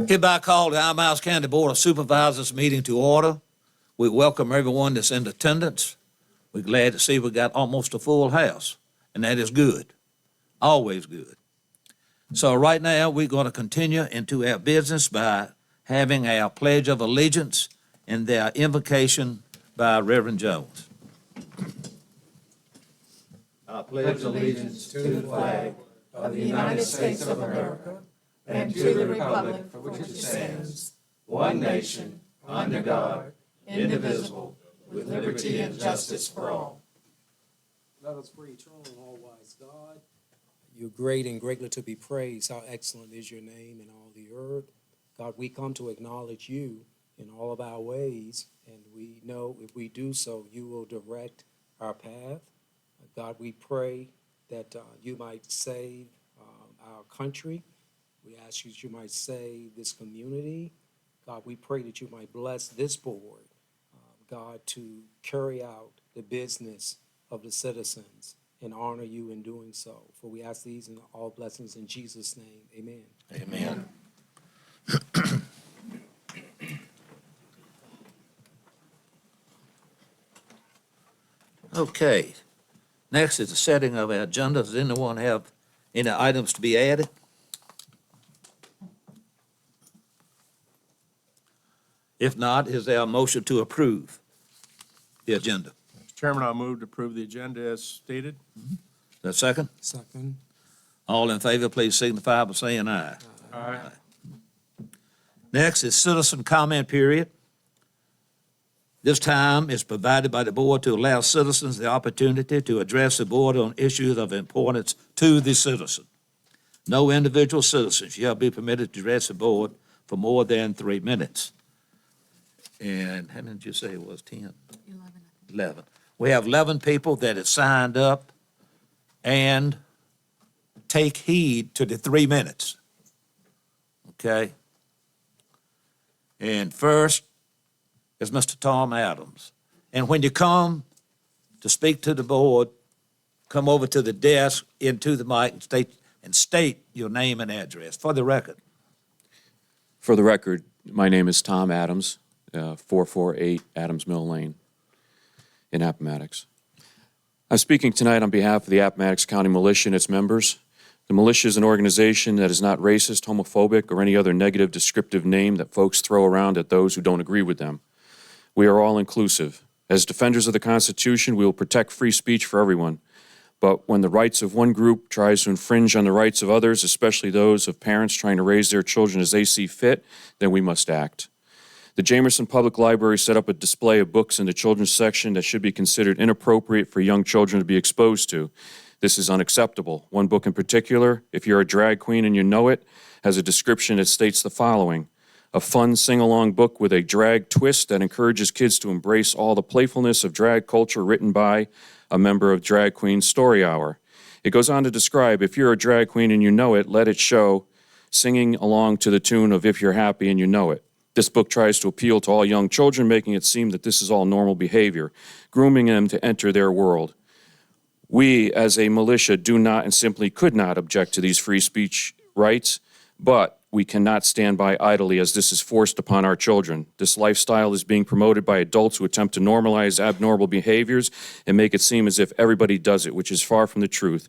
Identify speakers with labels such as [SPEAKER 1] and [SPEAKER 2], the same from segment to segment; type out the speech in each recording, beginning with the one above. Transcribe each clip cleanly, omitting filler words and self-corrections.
[SPEAKER 1] Hereby call the Appomattox County Board of Supervisors meeting to order. We welcome everyone that's in attendance. We're glad to see we got almost a full house, and that is good, always good. So right now, we're going to continue into our business by having our Pledge of Allegiance and their invocation by Reverend Jones.
[SPEAKER 2] I pledge allegiance to the flag of the United States of America and to the republic for which it stands, one nation, under God, indivisible, with liberty and justice for all.
[SPEAKER 3] Let us pray. Eternal and all-wise God, you're great and greatly to be praised. How excellent is your name in all the earth. God, we come to acknowledge you in all of our ways, and we know if we do so, you will direct our path. God, we pray that you might save our country. We ask you that you might save this community. God, we pray that you might bless this board, God, to carry out the business of the citizens and honor you in doing so. For we ask these and all blessings in Jesus' name. Amen.
[SPEAKER 1] Amen. Okay. Next is the setting of our agenda. Does anyone have any items to be added? If not, is there a motion to approve the agenda?
[SPEAKER 4] Mr. Chairman, I'll move to approve the agenda as stated.
[SPEAKER 1] Is there a second?
[SPEAKER 3] Second.
[SPEAKER 1] All in favor, please signify by saying aye.
[SPEAKER 4] Aye.
[SPEAKER 1] Next is citizen comment period. This time is provided by the board to allow citizens the opportunity to address the board on issues of importance to the citizen. No individual citizen shall be permitted to address the board for more than 3 minutes. And how many did you say it was, 10? 11. We have 11 people that have signed up and take heed to the 3 minutes. Okay? And first is Mr. Tom Adams. And when you come to speak to the board, come over to the desk, into the mic, and state your name and address for the record.
[SPEAKER 5] For the record, my name is Tom Adams, 448 Adams Mill Lane in Appomattox. I'm speaking tonight on behalf of the Appomattox County Militia and its members. The militia is an organization that is not racist, homophobic, or any other negative descriptive name that folks throw around at those who don't agree with them. We are all inclusive. As defenders of the Constitution, we will protect free speech for everyone. But when the rights of one group tries to infringe on the rights of others, especially those of parents trying to raise their children as they see fit, then we must act. The Jamerson Public Library set up a display of books in the children's section that should be considered inappropriate for young children to be exposed to. This is unacceptable. One book in particular, If You're a Drag Queen and You Know It, has a description that states the following: a fun sing-along book with a drag twist that encourages kids to embrace all the playfulness of drag culture, written by a member of Drag Queen Story Hour. It goes on to describe, if you're a drag queen and you know it, let it show, singing along to the tune of If You're Happy and You Know It. This book tries to appeal to all young children, making it seem that this is all normal behavior, grooming them to enter their world. We, as a militia, do not and simply could not object to these free speech rights, but we cannot stand by idly as this is forced upon our children. This lifestyle is being promoted by adults who attempt to normalize abnormal behaviors and make it seem as if everybody does it, which is far from the truth.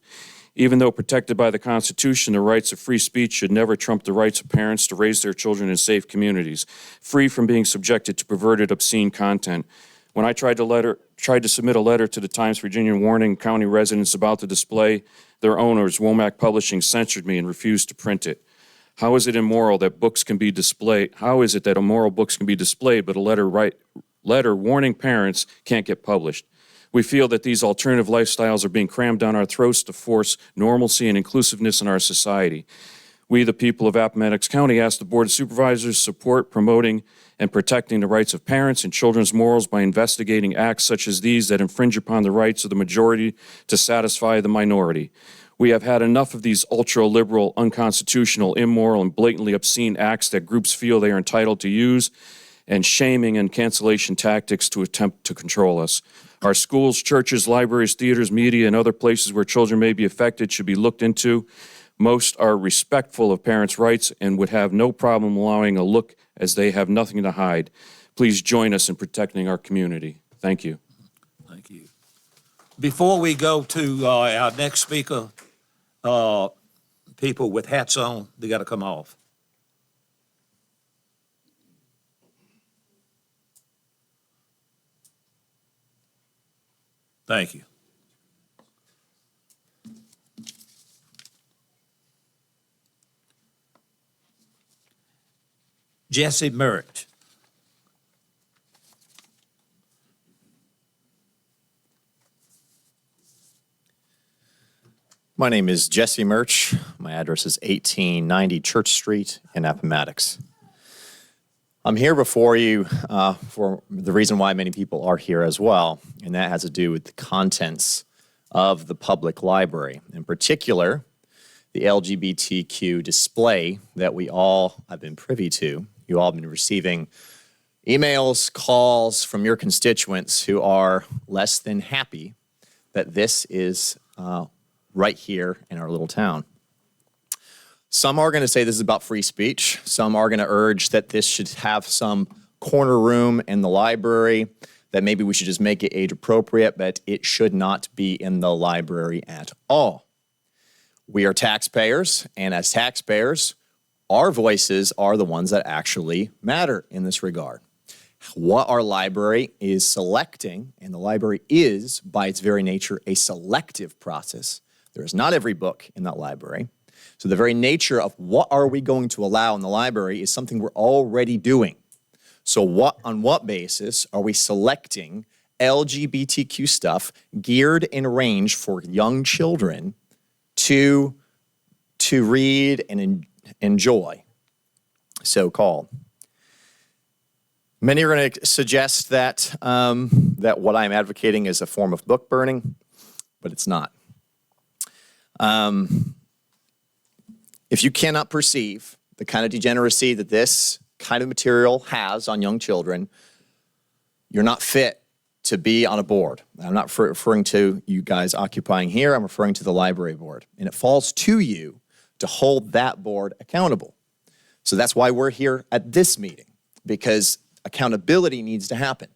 [SPEAKER 5] Even though protected by the Constitution, the rights of free speech should never trump the rights of parents to raise their children in safe communities, free from being subjected to perverted, obscene content. When I tried to submit a letter to the Times-Virginian warning county residents about the display, their owners, Womack Publishing, censored me and refused to print it. How is it immoral that books can be displayed? How is it that immoral books can be displayed, but a letter warning parents can't get published? We feel that these alternative lifestyles are being crammed down our throats to force normalcy and inclusiveness in our society. We, the people of Appomattox County, ask the Board of Supervisors support promoting and protecting the rights of parents and children's morals by investigating acts such as these that infringe upon the rights of the majority to satisfy the minority. We have had enough of these ultra-liberal, unconstitutional, immoral, and blatantly obscene acts that groups feel they are entitled to use, and shaming and cancellation tactics to attempt to control us. Our schools, churches, libraries, theaters, media, and other places where children may be affected should be looked into. Most are respectful of parents' rights and would have no problem allowing a look as they have nothing to hide. Please join us in protecting our community. Thank you.
[SPEAKER 1] Thank you. Before we go to our next speaker, people with hats on, they got to come off. Thank you. Jesse Merritt.
[SPEAKER 6] My name is Jesse Murch. My address is 1890 Church Street in Appomattox. I'm here before you for the reason why many people are here as well, and that has to do with the contents of the public library. In particular, the LGBTQ display that we all have been privy to. You all have been receiving emails, calls from your constituents who are less than happy that this is right here in our little town. Some are going to say this is about free speech. Some are going to urge that this should have some corner room in the library, that maybe we should just make it age appropriate, but it should not be in the library at all. We are taxpayers, and as taxpayers, our voices are the ones that actually matter in this regard. What our library is selecting, and the library is, by its very nature, a selective process. There is not every book in that library. So the very nature of what are we going to allow in the library is something we're already doing. So on what basis are we selecting LGBTQ stuff geared and arranged for young children to read and enjoy, so-called? Many are going to suggest that, that what I'm advocating is a form of book burning, but it's not. If you cannot perceive the kind of degeneracy that this kind of material has on young children, you're not fit to be on a board. I'm not referring to you guys occupying here, I'm referring to the library board. And it falls to you to hold that board accountable. So that's why we're here at this meeting, because accountability needs to happen.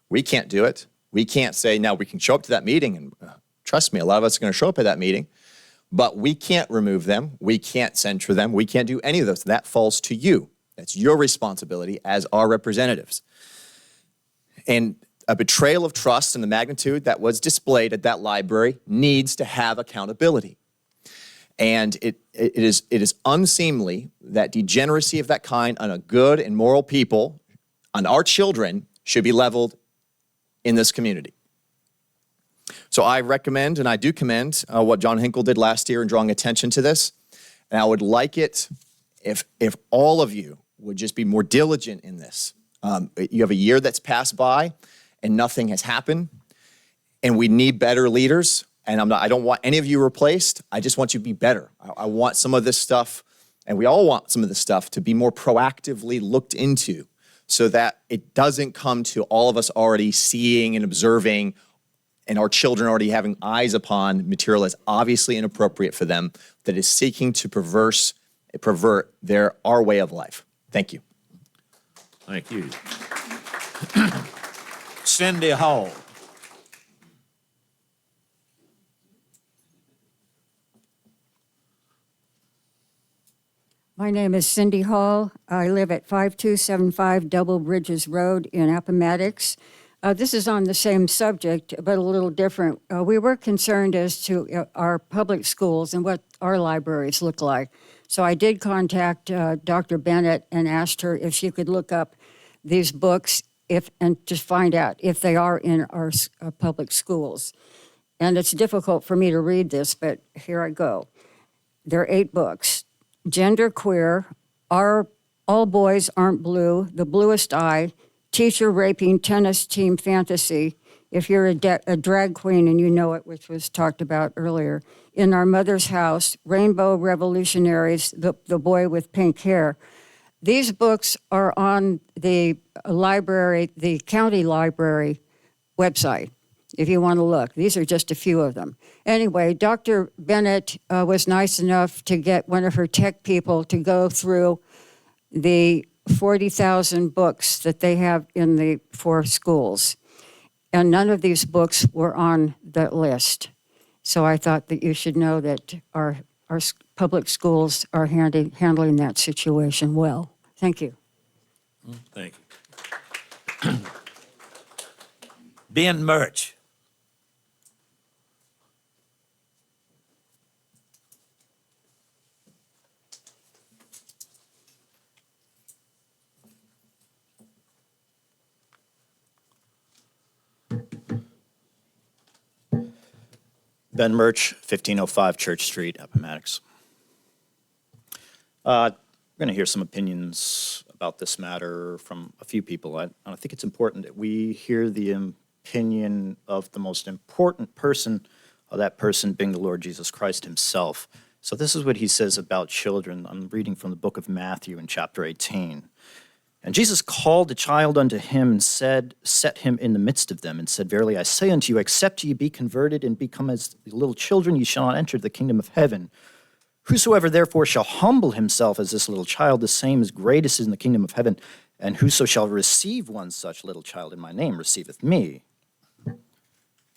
[SPEAKER 6] We can't do it. We can't say, now we can show up to that meeting, and trust me, a lot of us are going to show up at that meeting, but we can't remove them. We can't censure them. We can't do any of those. That falls to you. That's your responsibility as our representatives. And a betrayal of trust and the magnitude that was displayed at that library needs to have accountability. And it is unseemly that degeneracy of that kind on a good and moral people, on our children, should be leveled in this community. So I recommend, and I do commend, what John Hinkle did last year in drawing attention to this. And I would like it if all of you would just be more diligent in this. You have a year that's passed by and nothing has happened, and we need better leaders. And I don't want any of you replaced. I just want you to be better. I want some of this stuff, and we all want some of this stuff to be more proactively looked into so that it doesn't come to all of us already seeing and observing and our children already having eyes upon material that's obviously inappropriate for them, that is seeking to pervert our way of life. Thank you.
[SPEAKER 1] Thank you. Cindy Hall.
[SPEAKER 7] My name is Cindy Hall. I live at 5275 Double Bridges Road in Appomattox. This is on the same subject, but a little different. We were concerned as to our public schools and what our libraries look like. So I did contact Dr. Bennett and asked her if she could look up these books and just find out if they are in our public schools. And it's difficult for me to read this, but here I go. There are 8 books. Gender Queer, All Boys Aren't Blue, The Bluest Eye, Teacher Raping Tennis Team Fantasy, if you're a drag queen and you know it, which was talked about earlier, In Our Mother's House, Rainbow Revolutionaries, The Boy with Pink Hair. These books are on the library, the county library website, if you want to look. These are just a few of them. Anyway, Dr. Bennett was nice enough to get one of her tech people to go through the 40,000 books that they have in the 4 schools. And none of these books were on that list. So I thought that you should know that our public schools are handling that situation well. Thank you.
[SPEAKER 1] Thank you. Ben Murch.
[SPEAKER 8] Ben Murch, 1505 Church Street, Appomattox. We're going to hear some opinions about this matter from a few people. I think it's important that we hear the opinion of the most important person, that person being the Lord Jesus Christ himself. So this is what he says about children. I'm reading from the book of Matthew in chapter 18. And Jesus called the child unto him and set him in the midst of them and said, Verily I say unto you, except ye be converted and become as little children, ye shall not enter the kingdom of heaven. Whosoever therefore shall humble himself as this little child, the same is greatest in the kingdom of heaven. And whoso shall receive one such little child in my name receiveth me. You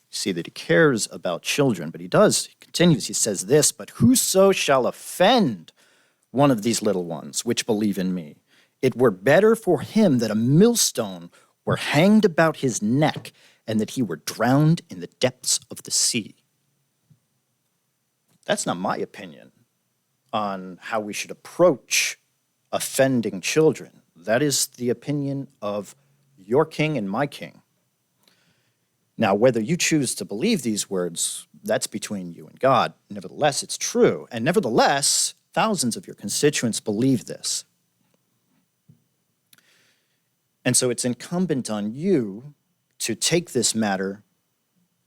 [SPEAKER 8] see that he cares about children, but he continues, he says this, but whoso shall offend one of these little ones which believe in me, it were better for him that a millstone were hanged about his neck and that he were drowned in the depths of the sea. That's not my opinion on how we should approach offending children. That is the opinion of your king and my king. Now, whether you choose to believe these words, that's between you and God. Nevertheless, it's true. And nevertheless, thousands of your constituents believe this. And so it's incumbent on you to take this matter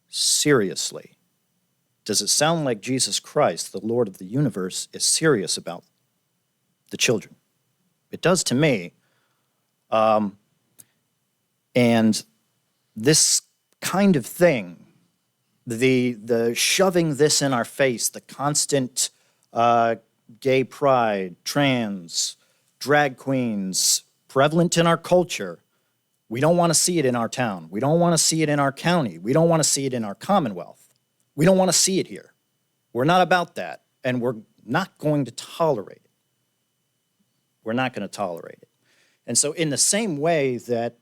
[SPEAKER 8] seriously. Does it sound like Jesus Christ, the Lord of the universe, is serious about the children? It does to me. And this kind of thing, the shoving this in our face, the constant gay pride, trans, drag queens, prevalent in our culture, we don't want to see it in our town. We don't want to see it in our county. We don't want to see it in our commonwealth. We don't want to see it here. We're not about that, and we're not going to tolerate it. We're not going to tolerate it. And so in the same way that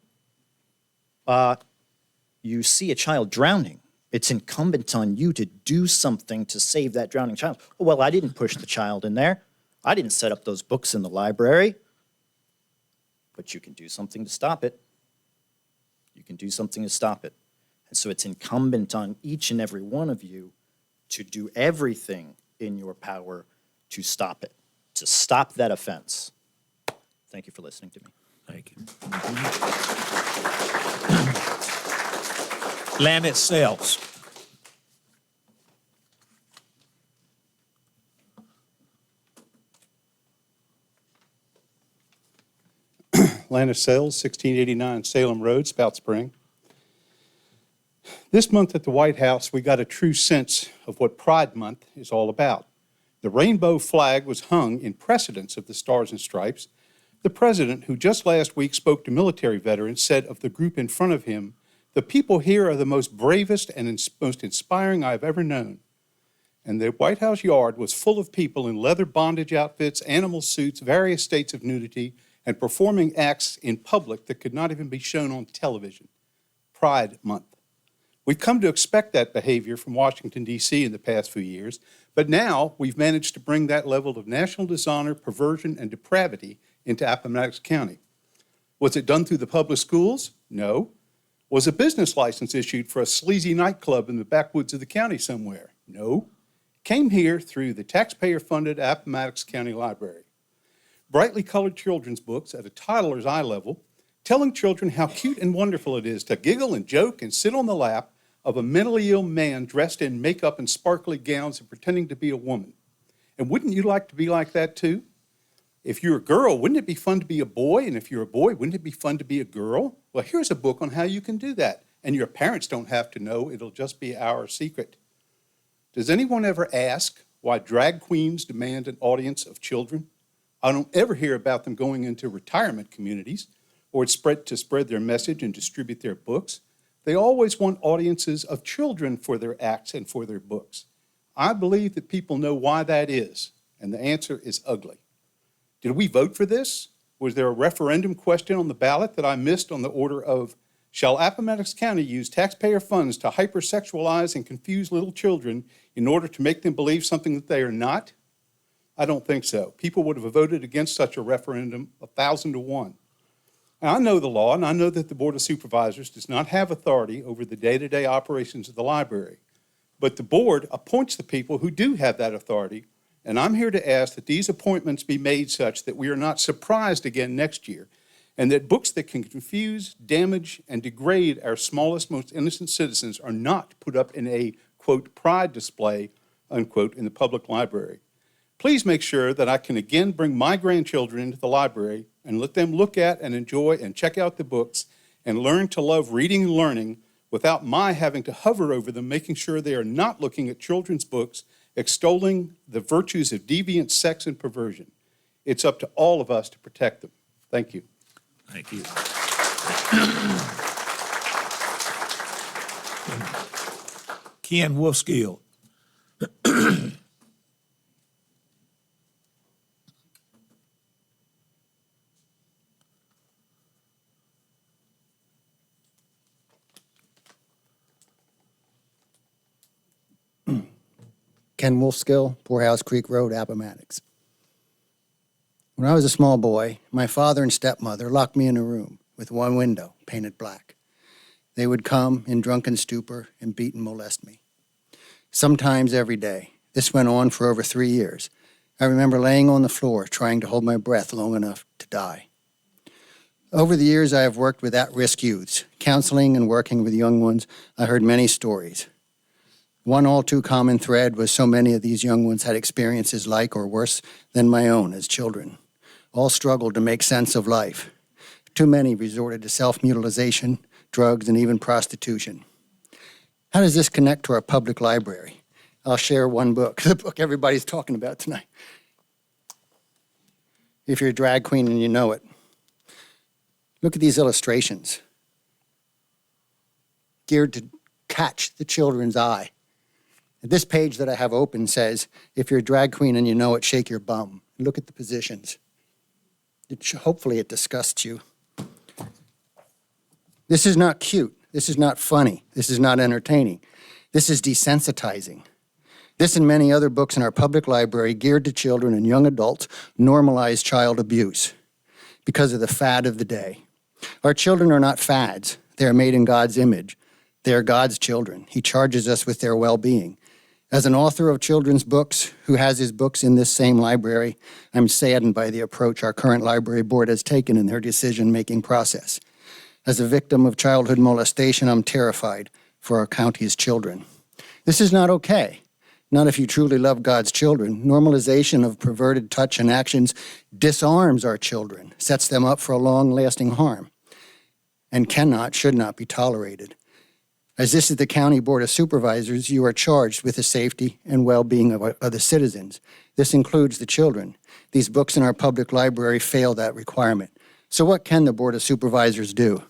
[SPEAKER 8] you see a child drowning, it's incumbent on you to do something to save that drowning child. Oh, well, I didn't push the child in there. I didn't set up those books in the library. But you can do something to stop it. You can do something to stop it. And so it's incumbent on each and every one of you to do everything in your power to stop it, to stop that offense. Thank you for listening to me.
[SPEAKER 1] Thank you. Land itself.
[SPEAKER 9] land of sales, 1689 Salem Road, Spout Spring. This month at the White House, we got a true sense of what Pride Month is all about. The rainbow flag was hung in precedence of the Stars and Stripes. The president, who just last week spoke to military veterans, said of the group in front of him, "The people here are the most bravest and most inspiring I've ever known." And the White House yard was full of people in leather bondage outfits, animal suits, various states of nudity, and performing acts in public that could not even be shown on television. Pride Month. We've come to expect that behavior from Washington, D.C. in the past few years, but now we've managed to bring that level of national dishonor, perversion, and depravity into Appomattox County. Was it done through the public schools? No. Was a business license issued for a sleazy nightclub in the backwoods of the county somewhere? No. Came here through the taxpayer-funded Appomattox County Library. Brightly colored children's books at a toddler's eye level, telling children how cute and wonderful it is to giggle and joke and sit on the lap of a mentally ill man dressed in makeup and sparkly gowns and pretending to be a woman. And wouldn't you like to be like that too? If you're a girl, wouldn't it be fun to be a boy? And if you're a boy, wouldn't it be fun to be a girl? Well, here's a book on how you can do that. And your parents don't have to know. It'll just be our secret. Does anyone ever ask why drag queens demand an audience of children? I don't ever hear about them going into retirement communities or to spread their message and distribute their books. They always want audiences of children for their acts and for their books. I believe that people know why that is, and the answer is ugly. Did we vote for this? Was there a referendum question on the ballot that I missed on the order of, shall Appomattox County use taxpayer funds to hypersexualize and confuse little children in order to make them believe something that they are not? I don't think so. People would have voted against such a referendum 1,000 to 1. Now, I know the law, and I know that the Board of Supervisors does not have authority over the day-to-day operations of the library. But the board appoints the people who do have that authority, and I'm here to ask that these appointments be made such that we are not surprised again next year, and that books that can confuse, damage, and degrade our smallest, most innocent citizens are not put up in a, quote, pride display, unquote, in the public library. Please make sure that I can again bring my grandchildren into the library and let them look at and enjoy and check out the books and learn to love reading and learning without my having to hover over them, making sure they are not looking at children's books, extolling the virtues of deviant sex and perversion. It's up to all of us to protect them. Thank you.
[SPEAKER 1] Thank you. Ken Wolfskill.
[SPEAKER 10] Ken Wolfskill, Poorhouse Creek Road, Appomattox. When I was a small boy, my father and stepmother locked me in a room with one window painted black. They would come in drunken stupor and beat and molest me. Sometimes every day. This went on for over 3 years. I remember laying on the floor trying to hold my breath long enough to die. Over the years, I have worked with at-risk youths, counseling and working with young ones. I heard many stories. One all too common thread was so many of these young ones had experiences like or worse than my own as children. All struggled to make sense of life. Too many resorted to self-mutilation, drugs, and even prostitution. How does this connect to our public library? I'll share one book, the book everybody's talking about tonight. If you're a drag queen and you know it. Look at these illustrations, geared to catch the children's eye. This page that I have open says, if you're a drag queen and you know it, shake your bum. Look at the positions. Hopefully it disgusts you. This is not cute. This is not funny. This is not entertaining. This is desensitizing. This and many other books in our public library geared to children and young adults normalize child abuse because of the fad of the day. Our children are not fads. They are made in God's image. They are God's children. He charges us with their well-being. As an author of children's books who has his books in this same library, I'm saddened by the approach our current library board has taken in their decision-making process. As a victim of childhood molestation, I'm terrified for our county's children. This is not okay. Not if you truly love God's children. Normalization of perverted touch and actions disarms our children, sets them up for a long-lasting harm, and should not be tolerated. As this is the County Board of Supervisors, you are charged with the safety and well-being of the citizens. This includes the children. These books in our public library fail that requirement. So what can the Board of Supervisors do?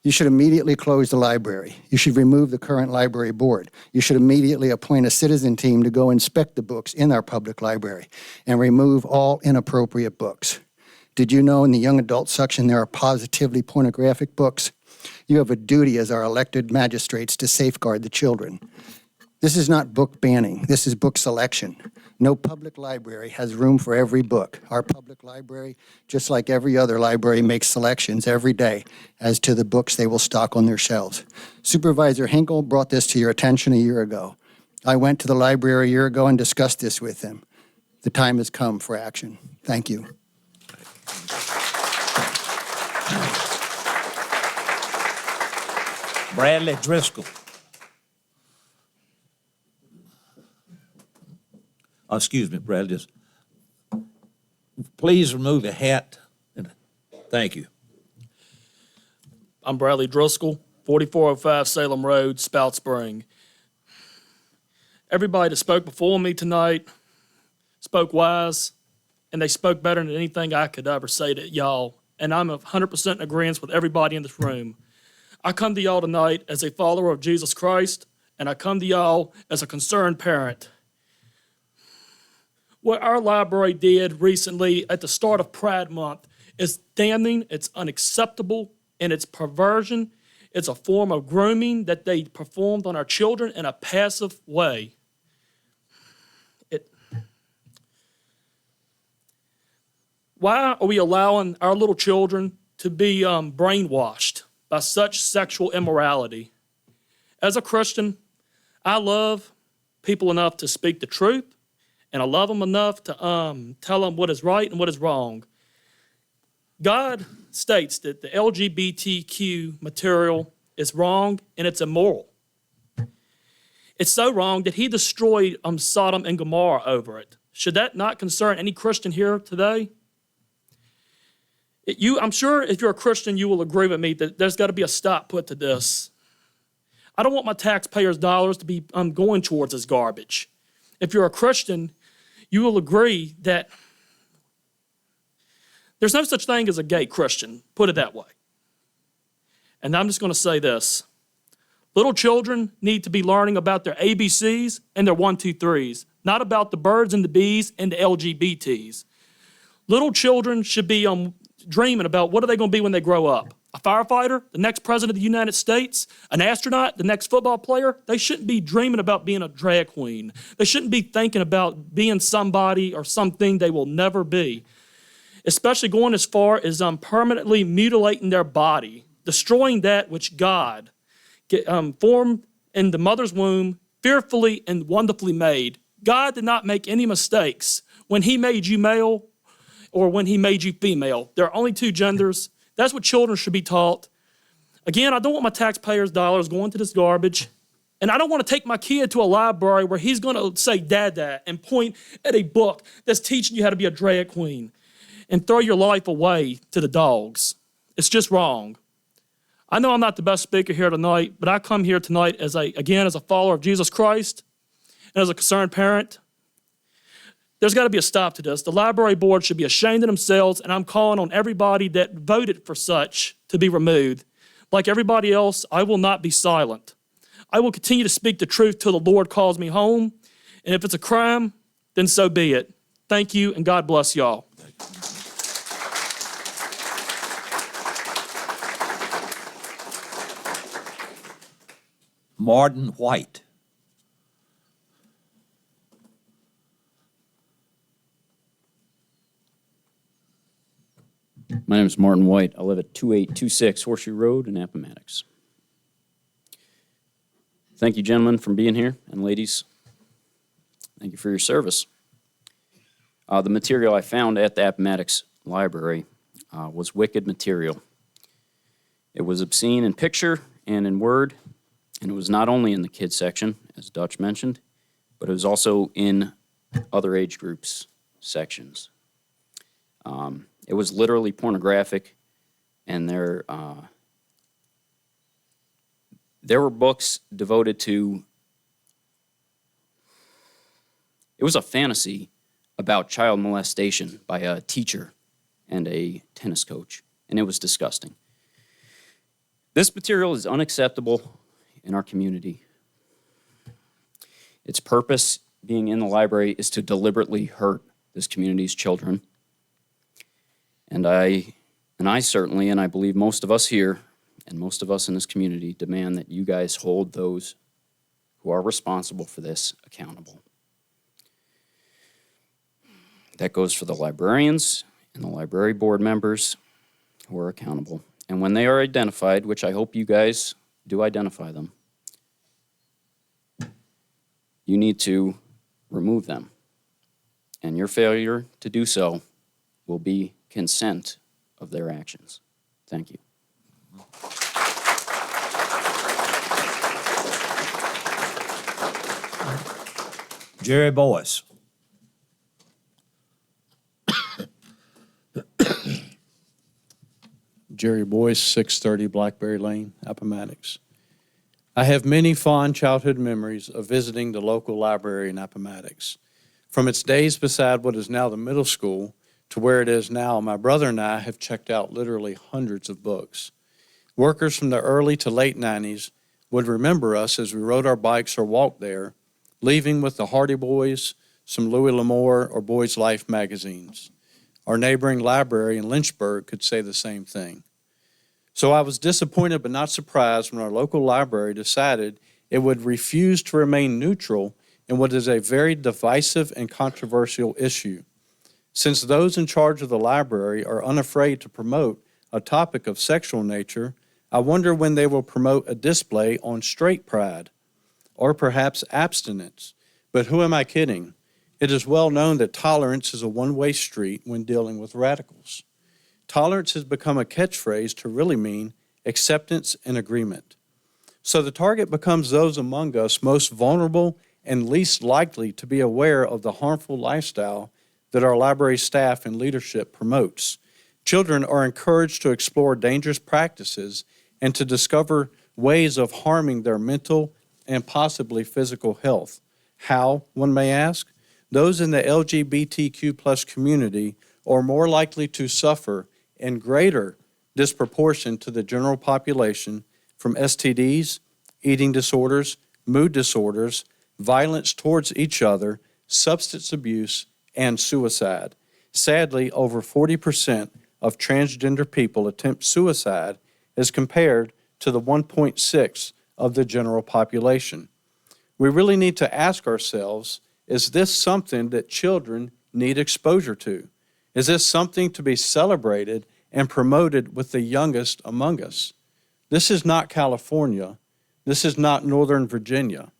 [SPEAKER 10] You should immediately close the library. You should remove the current library board. You should immediately appoint a citizen team to go inspect the books in our public library and remove all inappropriate books. Did you know in the young adult section there are positively pornographic books? You have a duty as our elected magistrates to safeguard the children. This is not book banning. This is book selection. No public library has room for every book. Our public library, just like every other library, makes selections every day as to the books they will stock on their shelves. Supervisor Hinkle brought this to your attention a year ago. I went to the library a year ago and discussed this with him. The time has come for action. Thank you.
[SPEAKER 1] Bradley Driscoll. Excuse me, Bradley, just please remove the hat. Thank you.
[SPEAKER 11] I'm Bradley Driscoll, 4405 Salem Road, Spout Spring. Everybody that spoke before me tonight spoke wise, and they spoke better than anything I could ever say to y'all. And I'm 100% in agreement with everybody in this room. I come to y'all tonight as a follower of Jesus Christ, and I come to y'all as a concerned parent. What our library did recently at the start of Pride Month is damning, it's unacceptable, and it's perversion. It's a form of grooming that they performed on our children in a passive way. Why are we allowing our little children to be brainwashed by such sexual immorality? As a Christian, I love people enough to speak the truth, and I love them enough to tell them what is right and what is wrong. God states that the LGBTQ material is wrong and it's immoral. It's so wrong that he destroyed Sodom and Gomorrah over it. Should that not concern any Christian here today? I'm sure if you're a Christian, you will agree with me that there's got to be a stop put to this. I don't want my taxpayers' dollars to be going towards this garbage. If you're a Christian, you will agree that there's no such thing as a gay Christian, put it that way. And I'm just going to say this. Little children need to be learning about their ABCs and their 1, 2, 3s, not about the birds and the bees and the LGBTs. Little children should be dreaming about what are they going to be when they grow up. A firefighter, the next president of the United States, an astronaut, the next football player. They shouldn't be dreaming about being a drag queen. They shouldn't be thinking about being somebody or something they will never be, especially going as far as permanently mutilating their body, destroying that which God formed in the mother's womb, fearfully and wonderfully made. God did not make any mistakes when he made you male or when he made you female. There are only two genders. That's what children should be taught. Again, I don't want my taxpayers' dollars going to this garbage. And I don't want to take my kid to a library where he's going to say dada and point at a book that's teaching you how to be a drag queen and throw your life away to the dogs. It's just wrong. I know I'm not the best speaker here tonight, but I come here tonight as a follower of Jesus Christ and as a concerned parent. There's got to be a stop to this. The library board should be ashamed of themselves, and I'm calling on everybody that voted for such to be removed. Like everybody else, I will not be silent. I will continue to speak the truth till the Lord calls me home, and if it's a crime, then so be it. Thank you, and God bless y'all.
[SPEAKER 1] Martin White.
[SPEAKER 12] My name is Martin White. I live at 2826 Horseshoe Road in Appomattox. Thank you, gentlemen, for being here, and ladies, thank you for your service. The material I found at the Appomattox Library was wicked material. It was obscene in picture and in word, and it was not only in the kids section, as Dutch mentioned. but it was also in other age groups sections. It was literally pornographic, and there were books devoted to, it was a fantasy about child molestation by a teacher and a tennis coach, and it was disgusting. This material is unacceptable in our community. Its purpose being in the library is to deliberately hurt this community's children. And I certainly, and I believe most of us here and most of us in this community, demand that you guys hold those who are responsible for this accountable. That goes for the librarians and the library board members who are accountable. And when they are identified, which I hope you guys do identify them, you need to remove them. And your failure to do so will be consent of their actions. Thank you.
[SPEAKER 1] Jerry Boyce.
[SPEAKER 13] Jerry Boyce, 630 Blackberry Lane, Appomattox. I have many fond childhood memories of visiting the local library in Appomattox. From its days beside what is now the middle school to where it is now, my brother and I have checked out literally hundreds of books. Workers from the early to late 90s would remember us as we rode our bikes or walked there, leaving with the Hardy Boys, some Louis L'Amour, or Boys Life magazines. Our neighboring library in Lynchburg could say the same thing. So I was disappointed but not surprised when our local library decided it would refuse to remain neutral in what is a very divisive and controversial issue. Since those in charge of the library are unafraid to promote a topic of sexual nature, I wonder when they will promote a display on straight pride, or perhaps abstinence. But who am I kidding? It is well known that tolerance is a one-way street when dealing with radicals. Tolerance has become a catchphrase to really mean acceptance and agreement. So the target becomes those among us most vulnerable and least likely to be aware of the harmful lifestyle that our library staff and leadership promotes. Children are encouraged to explore dangerous practices and to discover ways of harming their mental and possibly physical health. How, one may ask? Those in the LGBTQ+ community are more likely to suffer in greater disproportion to the general population from STDs, eating disorders, mood disorders, violence towards each other, substance abuse, and suicide. Sadly, over 40% of transgender people attempt suicide as compared to the 1.6% of the general population. We really need to ask ourselves, is this something that children need exposure to? Is this something to be celebrated and promoted with the youngest among us? This is not California. This is not Northern Virginia.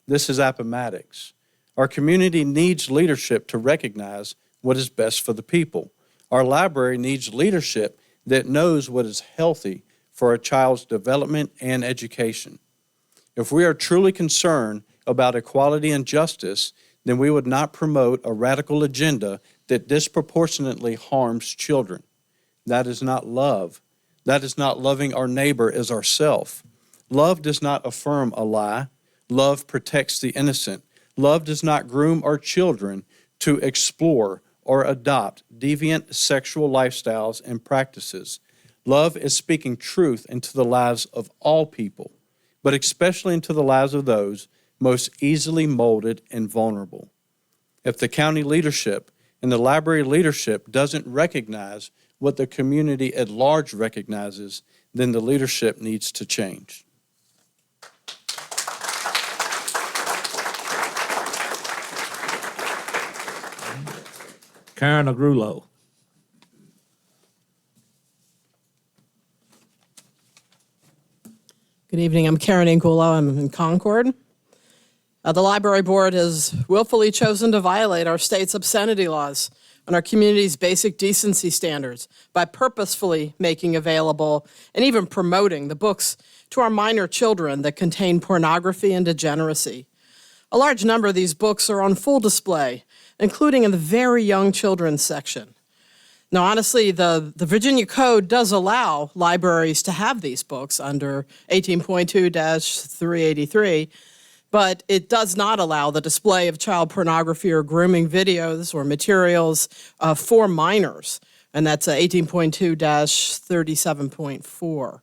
[SPEAKER 13] This is Appomattox. Our community needs leadership to recognize what is best for the people. Our library needs leadership that knows what is healthy for a child's development and education. If we are truly concerned about equality and justice, then we would not promote a radical agenda that disproportionately harms children. That is not love. That is not loving our neighbor as ourself. Love does not affirm a lie. Love protects the innocent. Love does not groom our children to explore or adopt deviant sexual lifestyles and practices. Love is speaking truth into the lives of all people, but especially into the lives of those most easily molded and vulnerable. If the county leadership and the library leadership doesn't recognize what the community at large recognizes, then the leadership needs to change.
[SPEAKER 1] Karen Agrulo.
[SPEAKER 14] Good evening. I'm Karen Angulo. I'm in Concord. The library board has willfully chosen to violate our state's obscenity laws and our community's basic decency standards by purposefully making available and even promoting the books to our minor children that contain pornography and degeneracy. A large number of these books are on full display, including in the very young children's section. Now, honestly, the Virginia Code does allow libraries to have these books under 18.2-383, but it does not allow the display of child pornography or grooming videos or materials for minors, and that's 18.2-37.4.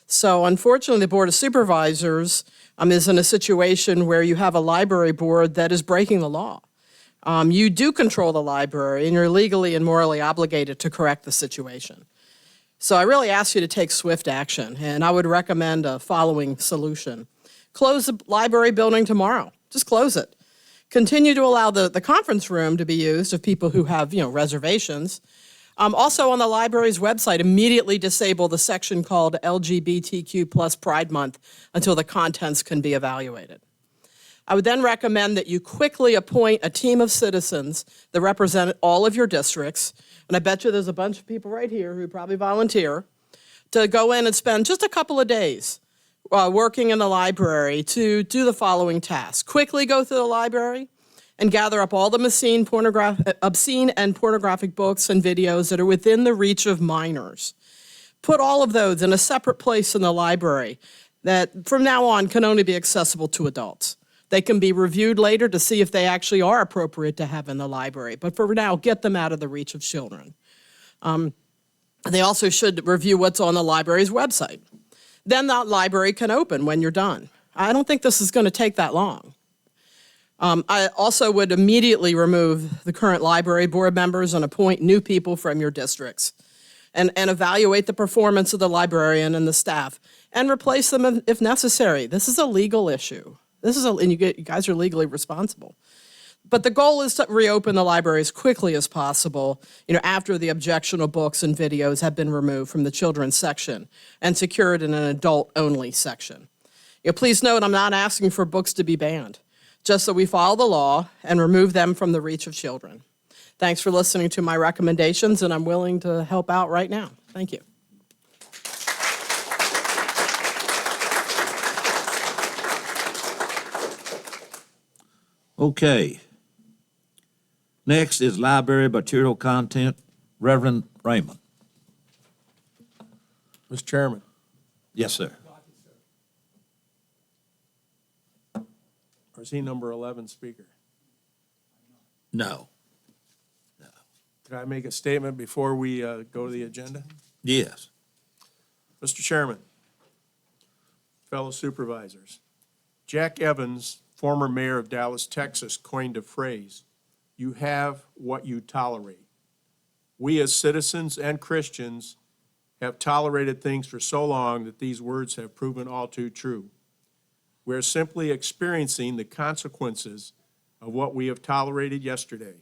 [SPEAKER 14] So unfortunately, the Board of Supervisors is in a situation where you have a library board that is breaking the law. You do control the library, and you're legally and morally obligated to correct the situation. So I really ask you to take swift action, and I would recommend a following solution. Close the library building tomorrow. Just close it. Continue to allow the conference room to be used of people who have, reservations. Also on the library's website, immediately disable the section called LGBTQ plus Pride Month until the contents can be evaluated. I would then recommend that you quickly appoint a team of citizens that represent all of your districts, and I bet you there's a bunch of people right here who probably volunteer, to go in and spend just a couple of days working in the library to do the following tasks. Quickly go through the library and gather up all the obscene and pornographic books and videos that are within the reach of minors. Put all of those in a separate place in the library that from now on can only be accessible to adults. They can be reviewed later to see if they actually are appropriate to have in the library. But for now, get them out of the reach of children. They also should review what's on the library's website. Then that library can open when you're done. I don't think this is going to take that long. I also would immediately remove the current library board members and appoint new people from your districts. And evaluate the performance of the librarian and the staff and replace them if necessary. This is a legal issue. And you guys are legally responsible. But the goal is to reopen the library as quickly as possible, after the objectionable books and videos have been removed from the children's section and secured in an adult-only section. Please note, I'm not asking for books to be banned, just that we follow the law and remove them from the reach of children. Thanks for listening to my recommendations, and I'm willing to help out right now. Thank you.
[SPEAKER 1] Okay. Next is library material content. Reverend Raymond.
[SPEAKER 4] Mr. Chairman,
[SPEAKER 1] Yes, sir.
[SPEAKER 4] or is he number 11 speaker?
[SPEAKER 1] No.
[SPEAKER 4] Can I make a statement before we go to the agenda?
[SPEAKER 1] Yes.
[SPEAKER 4] Mr. Chairman, fellow supervisors, Jack Evans, former mayor of Dallas, Texas, coined a phrase, "You have what you tolerate." We as citizens and Christians have tolerated things for so long that these words have proven all too true. We are simply experiencing the consequences of what we have tolerated yesterday.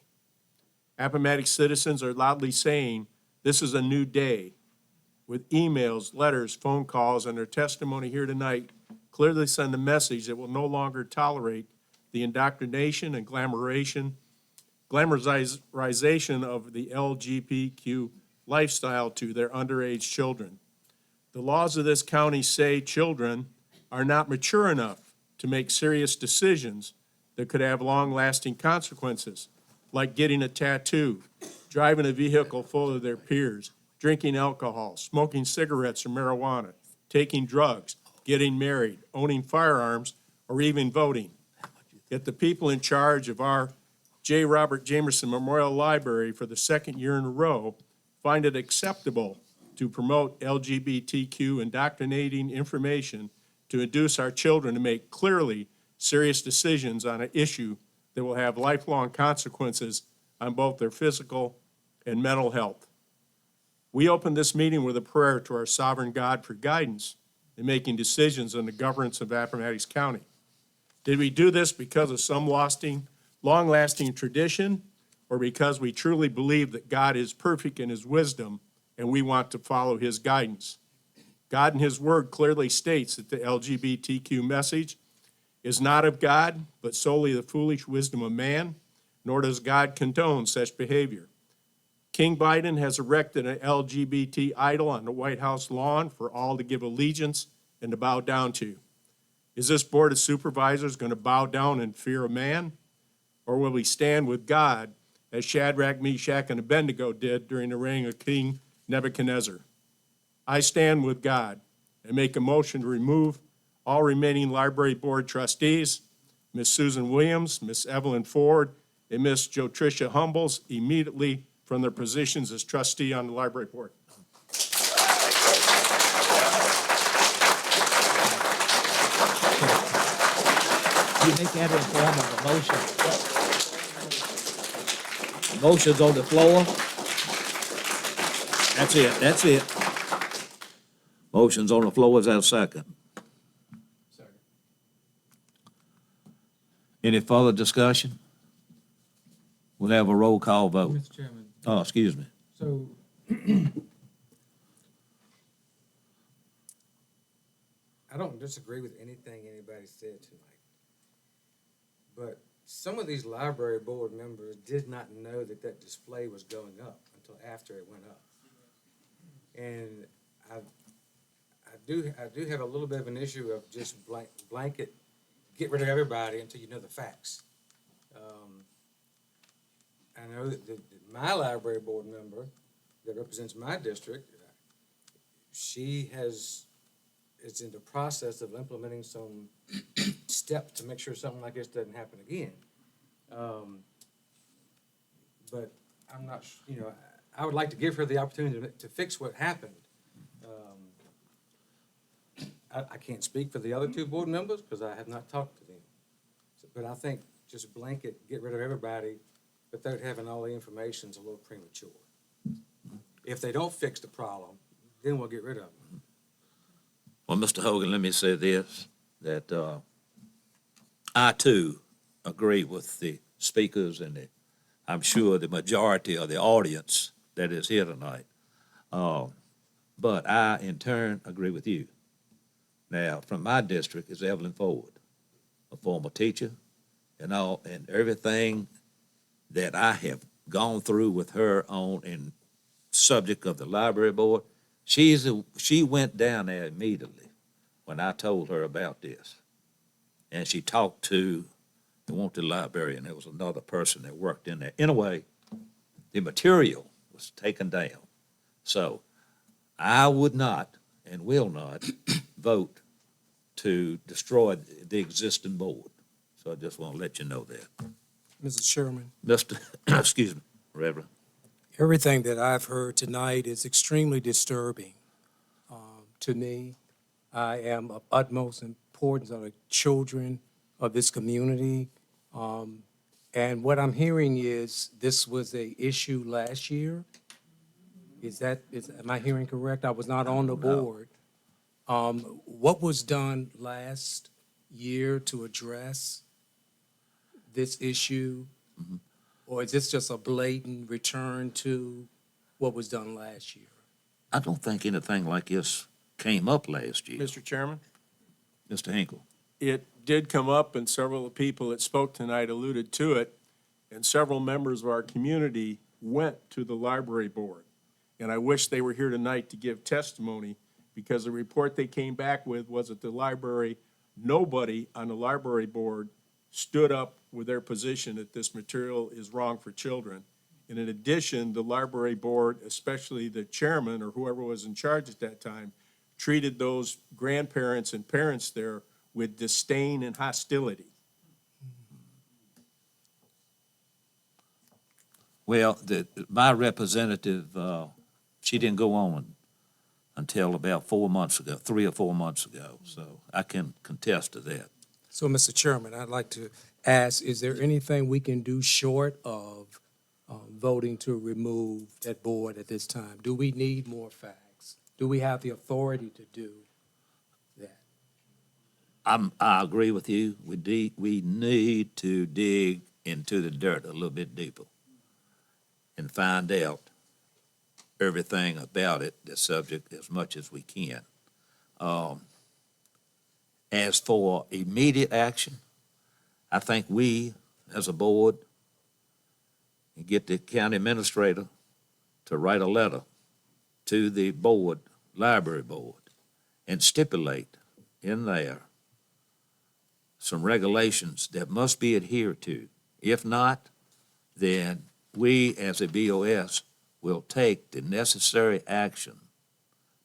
[SPEAKER 4] Appomattox citizens are loudly saying, "This is a new day," with emails, letters, phone calls, and their testimony here tonight clearly send a message that will no longer tolerate the indoctrination and glamorization of the LGBTQ lifestyle to their underage children. The laws of this county say children are not mature enough to make serious decisions that could have long-lasting consequences, like getting a tattoo, driving a vehicle full of their peers, drinking alcohol, smoking cigarettes or marijuana, taking drugs, getting married, owning firearms, or even voting. Yet the people in charge of our J. Robert Jamerson Memorial Library for the second year in a row find it acceptable to promote LGBTQ indoctrinating information to induce our children to make clearly serious decisions on an issue that will have lifelong consequences on both their physical and mental health. We open this meeting with a prayer to our sovereign God for guidance in making decisions on the governance of Appomattox County. Did we do this because of some long-lasting tradition, or because we truly believe that God is perfect in his wisdom and we want to follow his guidance? God in his word clearly states that the LGBTQ message is not of God, but solely the foolish wisdom of man, nor does God condone such behavior. King Biden has erected an LGBT idol on the White House lawn for all to give allegiance and to bow down to. Is this Board of Supervisors going to bow down in fear of man? Or will we stand with God as Shadrach, Meshach, and Abednego did during the reign of King Nebuchadnezzar? I stand with God and make a motion to remove all remaining library board trustees, Miss Susan Williams, Miss Evelyn Ford, and Miss Jotricia Humbles immediately from their positions as trustee on the library board.
[SPEAKER 1] You make that in form of a motion. Motion's on the floor. That's it. Motion's on the floor, is that a second?
[SPEAKER 13] Second.
[SPEAKER 1] Any further discussion? We'll have a roll call vote.
[SPEAKER 15] Mr. Chairman,
[SPEAKER 1] Oh, excuse me.
[SPEAKER 15] so I don't disagree with anything anybody said tonight. But some of these library board members did not know that that display was going up until after it went up. And I do have a little bit of an issue of just blanket, get rid of everybody until you know the facts. I know that my library board member that represents my district, she is in the process of implementing some steps to make sure something like this doesn't happen again. But I'm not, I would like to give her the opportunity to fix what happened. I can't speak for the other two board members because I have not talked to them. But I think just blanket, get rid of everybody without having all the information is a little premature. If they don't fix the problem, then we'll get rid of them.
[SPEAKER 1] Well, Mr. Hogan, let me say this, that I too agree with the speakers and I'm sure the majority of the audience that is here tonight. But I, in turn, agree with you. Now, from my district is Evelyn Ford, a former teacher, and everything that I have gone through with her on in subject of the library board, she went down there immediately when I told her about this. And she talked to the wanted librarian. There was another person that worked in there. Anyway, the material was taken down. So I would not and will not vote to destroy the existing board. So I just want to let you know that.
[SPEAKER 3] Mr. Chairman,
[SPEAKER 1] Mr. Excuse me, Reverend.
[SPEAKER 3] everything that I've heard tonight is extremely disturbing to me. I am of utmost importance of the children of this community. And what I'm hearing is this was a issue last year. Am I hearing correct? I was not on the
[SPEAKER 1] No.
[SPEAKER 3] board. What was done last year to address this issue? Or is this just a blatant return to what was done last year?
[SPEAKER 1] I don't think anything like this came up last year.
[SPEAKER 4] Mr. Chairman?
[SPEAKER 1] Mr. Hinkle.
[SPEAKER 4] It did come up, and several of the people that spoke tonight alluded to it, and several members of our community went to the library board. And I wish they were here tonight to give testimony, because the report they came back with was that the library, nobody on the library board stood up with their position that this material is wrong for children. And in addition, the library board, especially the chairman or whoever was in charge at that time, treated those grandparents and parents there with disdain and hostility.
[SPEAKER 1] Well, my representative, she didn't go on until about 4 months ago, 3 or 4 months ago. So I can contest to that.
[SPEAKER 3] So, Mr. Chairman, I'd like to ask, is there anything we can do short of voting to remove that board at this time? Do we need more facts? Do we have the authority to do that?
[SPEAKER 1] I agree with you. We need to dig into the dirt a little bit deeper and find out everything about it, the subject, as much as we can. As for immediate action, I think we, as a board, can get the county administrator to write a letter to the board, library board, and stipulate in there some regulations that must be adhered to. If not, then we as a BOS will take the necessary action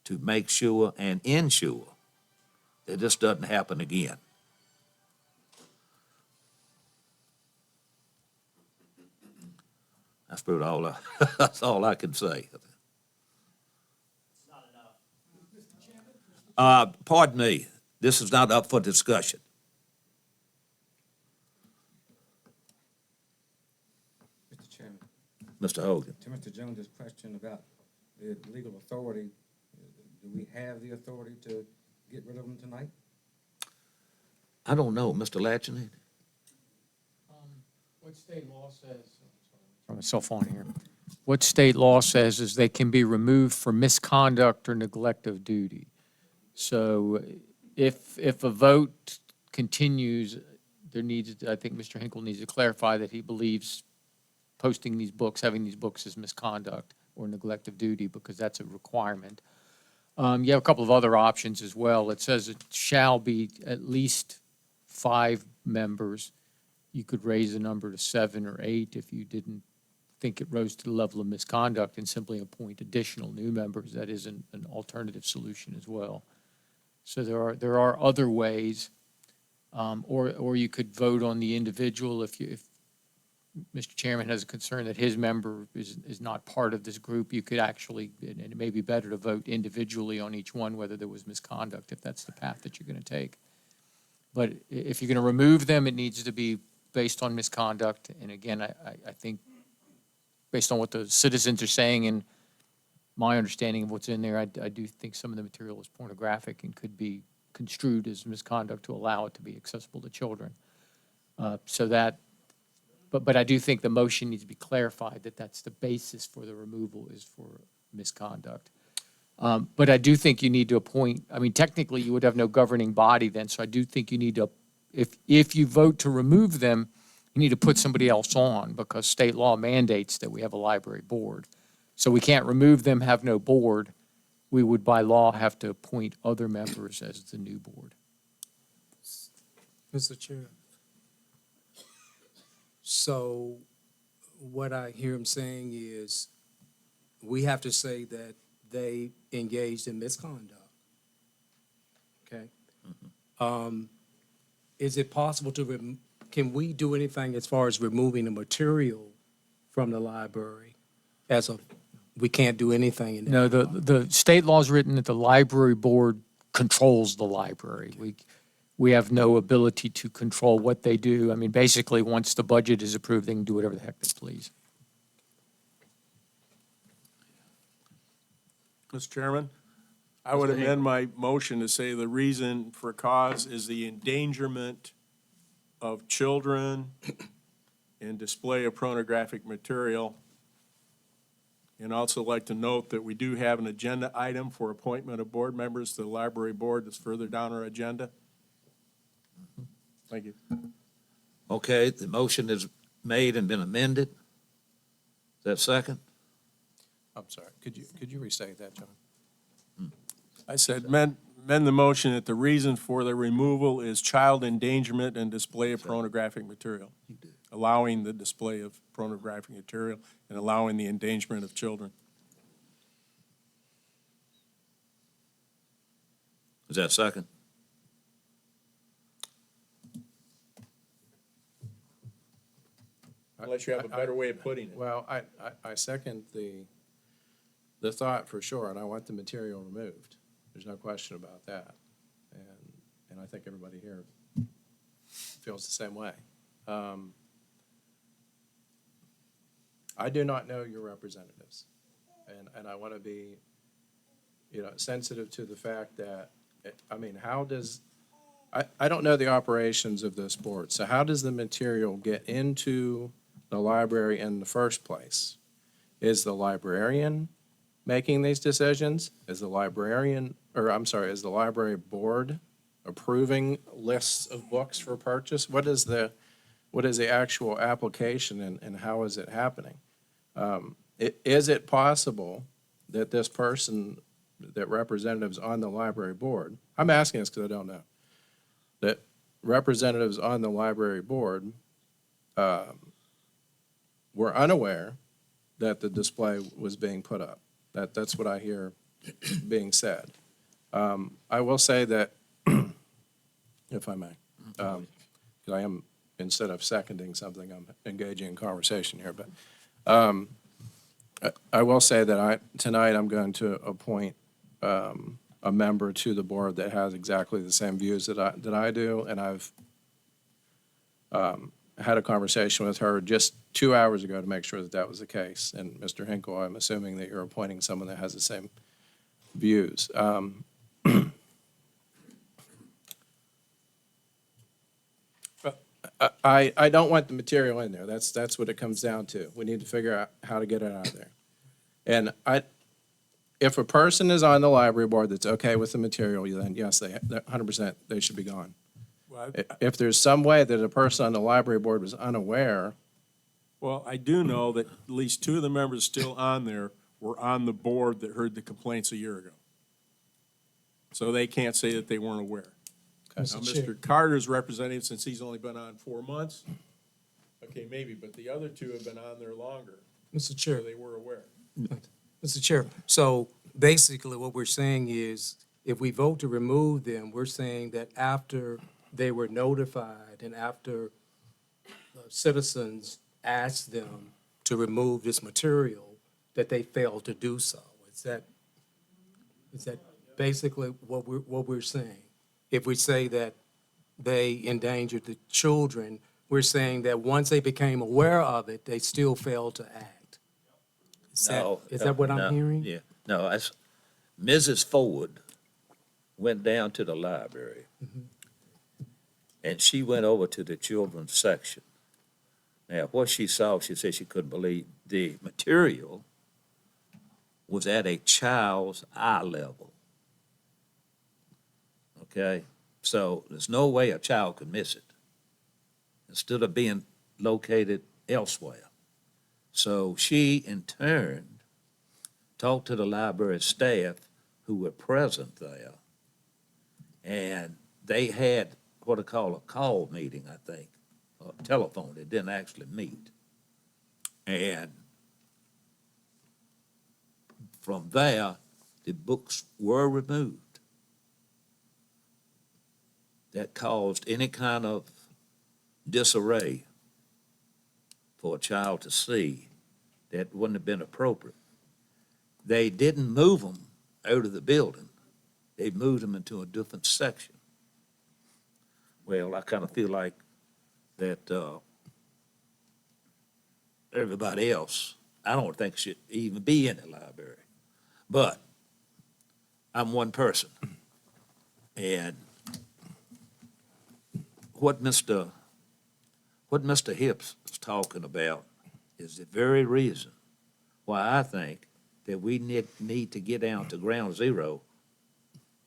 [SPEAKER 1] to make sure and ensure that this doesn't happen again. That's about all that's all I can say. Pardon me, this is not up for discussion.
[SPEAKER 15] Mr. Chairman,
[SPEAKER 1] Mr. Hogan.
[SPEAKER 15] to Mr. Jones's question about the legal authority, do we have the authority to get rid of them tonight?
[SPEAKER 1] I don't know, Mr. Latchney.
[SPEAKER 13] What state law says, from myself on here, what state law says is they can be removed for misconduct or neglect of duty. So if a vote continues, there needs, I think Mr. Hinkle needs to clarify that he believes posting these books, having these books is misconduct or neglect of duty, because that's a requirement. You have a couple of other options as well. It says it shall be at least 5 members. You could raise the number to 7 or 8 if you didn't think it rose to the level of misconduct, and simply appoint additional new members. That is an alternative solution as well. So there are other ways, or you could vote on the individual if Mr. Chairman has a concern that his member is not part of this group. You could actually, and it may be better to vote individually on each one whether there was misconduct, if that's the path that you're going to take. But if you're going to remove them, it needs to be based on misconduct. And again, I think based on what the citizens are saying and my understanding of what's in there, I do think some of the material is pornographic and could be construed as misconduct to allow it to be accessible to children. But I do think the motion needs to be clarified that that's the basis for the removal is for misconduct. But I do think you need to appoint, I mean, technically you would have no governing body then, so I do think you need to, if you vote to remove them, you need to put somebody else on, because state law mandates that we have a library board. So we can't remove them, have no board. We would by law have to appoint other members as the new board.
[SPEAKER 3] Mr. Chair. So what I hear him saying is we have to say that they engaged in misconduct. Okay? Is it possible to, can we do anything as far as removing the material from the library we can't do anything in that?
[SPEAKER 13] No, the state law is written that the library board controls the library. We have no ability to control what they do. I mean, basically, once the budget is approved, they can do whatever the heck they please.
[SPEAKER 4] Mr. Chairman, I would amend my motion to say the reason for cause is the endangerment of children and display of pornographic material. And also like to note that we do have an agenda item for appointment of board members to the library board that's further down our agenda. Thank you.
[SPEAKER 1] Okay, the motion is made and been amended. Is that second?
[SPEAKER 3] I'm sorry, could you restate that, John?
[SPEAKER 4] I said amend the motion that the reason for the removal is child endangerment and display of pornographic material. Allowing the display of pornographic material and allowing the endangerment of children.
[SPEAKER 1] Is that second?
[SPEAKER 4] Unless you have a better way of putting it.
[SPEAKER 3] Well, I second the thought for sure, and I want the material removed. There's no question about that. And I think everybody here feels the same way. I do not know your representatives, and I want to be, sensitive to the fact that, how does, I don't know the operations of this board, so how does the material get into the library in the first place? Is the librarian making these decisions? Is the library board approving lists of books for purchase? What is the actual application and how is it happening? Is it possible that this person, that representatives on the library board, I'm asking this because I don't know, that
[SPEAKER 4] representatives on the library board were unaware that the display was being put up. That's what I hear being said. I will say that, if I may, 'cause I am, instead of seconding something, I'm engaging in conversation here, but I will say that tonight I'm going to appoint a member to the board that has exactly the same views that I do, and I've had a conversation with her just 2 hours ago to make sure that that was the case. And Mr. Hinkle, I'm assuming that you're appointing someone that has the same views. I don't want the material in there. That's what it comes down to. We need to figure out how to get it out of there. And if a person is on the library board that's okay with the material, then yes, 100% they should be gone. If there's some way that a person on the library board was unaware, well, I do know that at least 2 of the members still on there were on the board that heard the complaints a year ago. So they can't say that they weren't aware. Now, Mr. Carter's representative, since he's only been on 4 months, okay, maybe, but the other 2 have been on there longer.
[SPEAKER 15] Mr. Chair.
[SPEAKER 4] So they were aware.
[SPEAKER 15] Mr. Chair, so basically what we're saying is, if we vote to remove them, we're saying that after they were notified and after citizens asked them to remove this material, that they failed to do so. Is that basically what we're saying? If we say that they endangered the children, we're saying that once they became aware of it, they still failed to act. Is that what I'm hearing?
[SPEAKER 1] Yeah, no, Mrs. Ford went down to the library, and she went over to the children's section. Now, what she saw, she said she couldn't believe the material was at a child's eye level. Okay? So there's no way a child could miss it instead of being located elsewhere. So she, in turn, talked to the library staff who were present there, and they had what I call a call meeting, I think, or telephone. They didn't actually meet. And from there, the books were removed. That caused any kind of disarray for a child to see that wouldn't have been appropriate. They didn't move them out of the building. They moved them into a different section. Well, I kind of feel like that everybody else, I don't think should even be in the library. But I'm one person. And what Mr. Hips is talking about is the very reason why I think that we need to get down to ground zero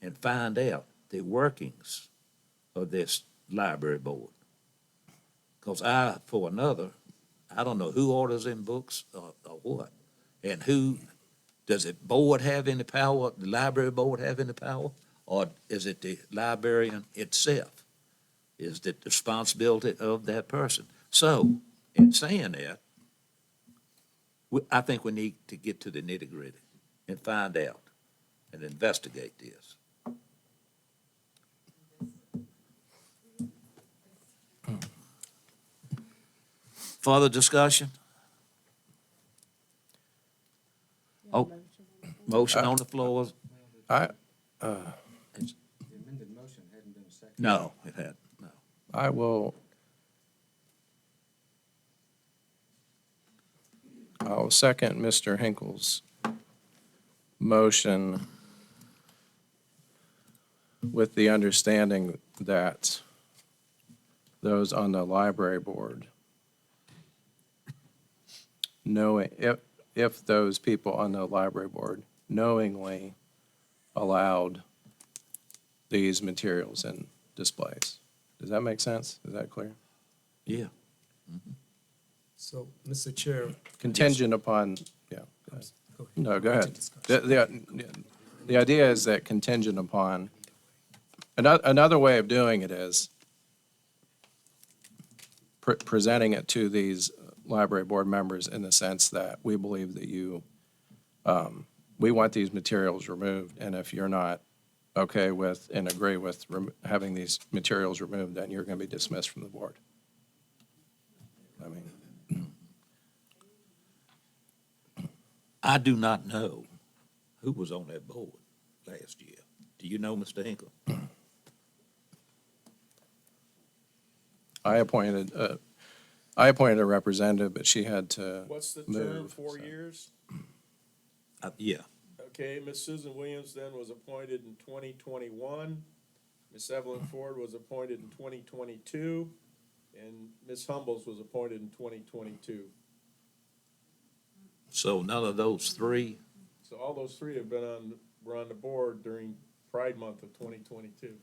[SPEAKER 1] and find out the workings of this library board. Because I don't know who orders in books or what, and who, does the board have any power, the library board have any power, or is it the librarian itself? Is it the responsibility of that person? So, in saying that, I think we need to get to the nitty-gritty and find out and investigate this. Further discussion? Oh, motion on the floor?
[SPEAKER 4] I,
[SPEAKER 15] The amended motion hadn't been seconded.
[SPEAKER 1] No, it hadn't, no.
[SPEAKER 4] I'll second Mr. Hinkle's motion with the understanding that those on the library board, knowing, if those people on the library board knowingly allowed these materials and displays. Does that make sense? Is that clear?
[SPEAKER 1] Yeah.
[SPEAKER 15] So, Mr. Chair.
[SPEAKER 4] Contingent upon, yeah. Go ahead.
[SPEAKER 15] Go ahead.
[SPEAKER 4] No, go ahead. The idea is that contingent upon, another way of doing it is, presenting it to these library board members in the sense that we believe that you, we want these materials removed, and if you're not okay with and agree with having these materials removed, then you're going to be dismissed from the board. I mean,
[SPEAKER 1] I do not know who was on that board last year. Do you know, Mr. Hinkle?
[SPEAKER 4] I appointed a representative, but she had to what's the term, move. 4 years?
[SPEAKER 1] Yeah.
[SPEAKER 4] Okay, Miss Susan Williams then was appointed in 2021. Miss Evelyn Ford was appointed in 2022, and Miss Humbles was appointed in 2022.
[SPEAKER 1] So none of those three?
[SPEAKER 4] So all those three were on the board during Pride Month of 2022.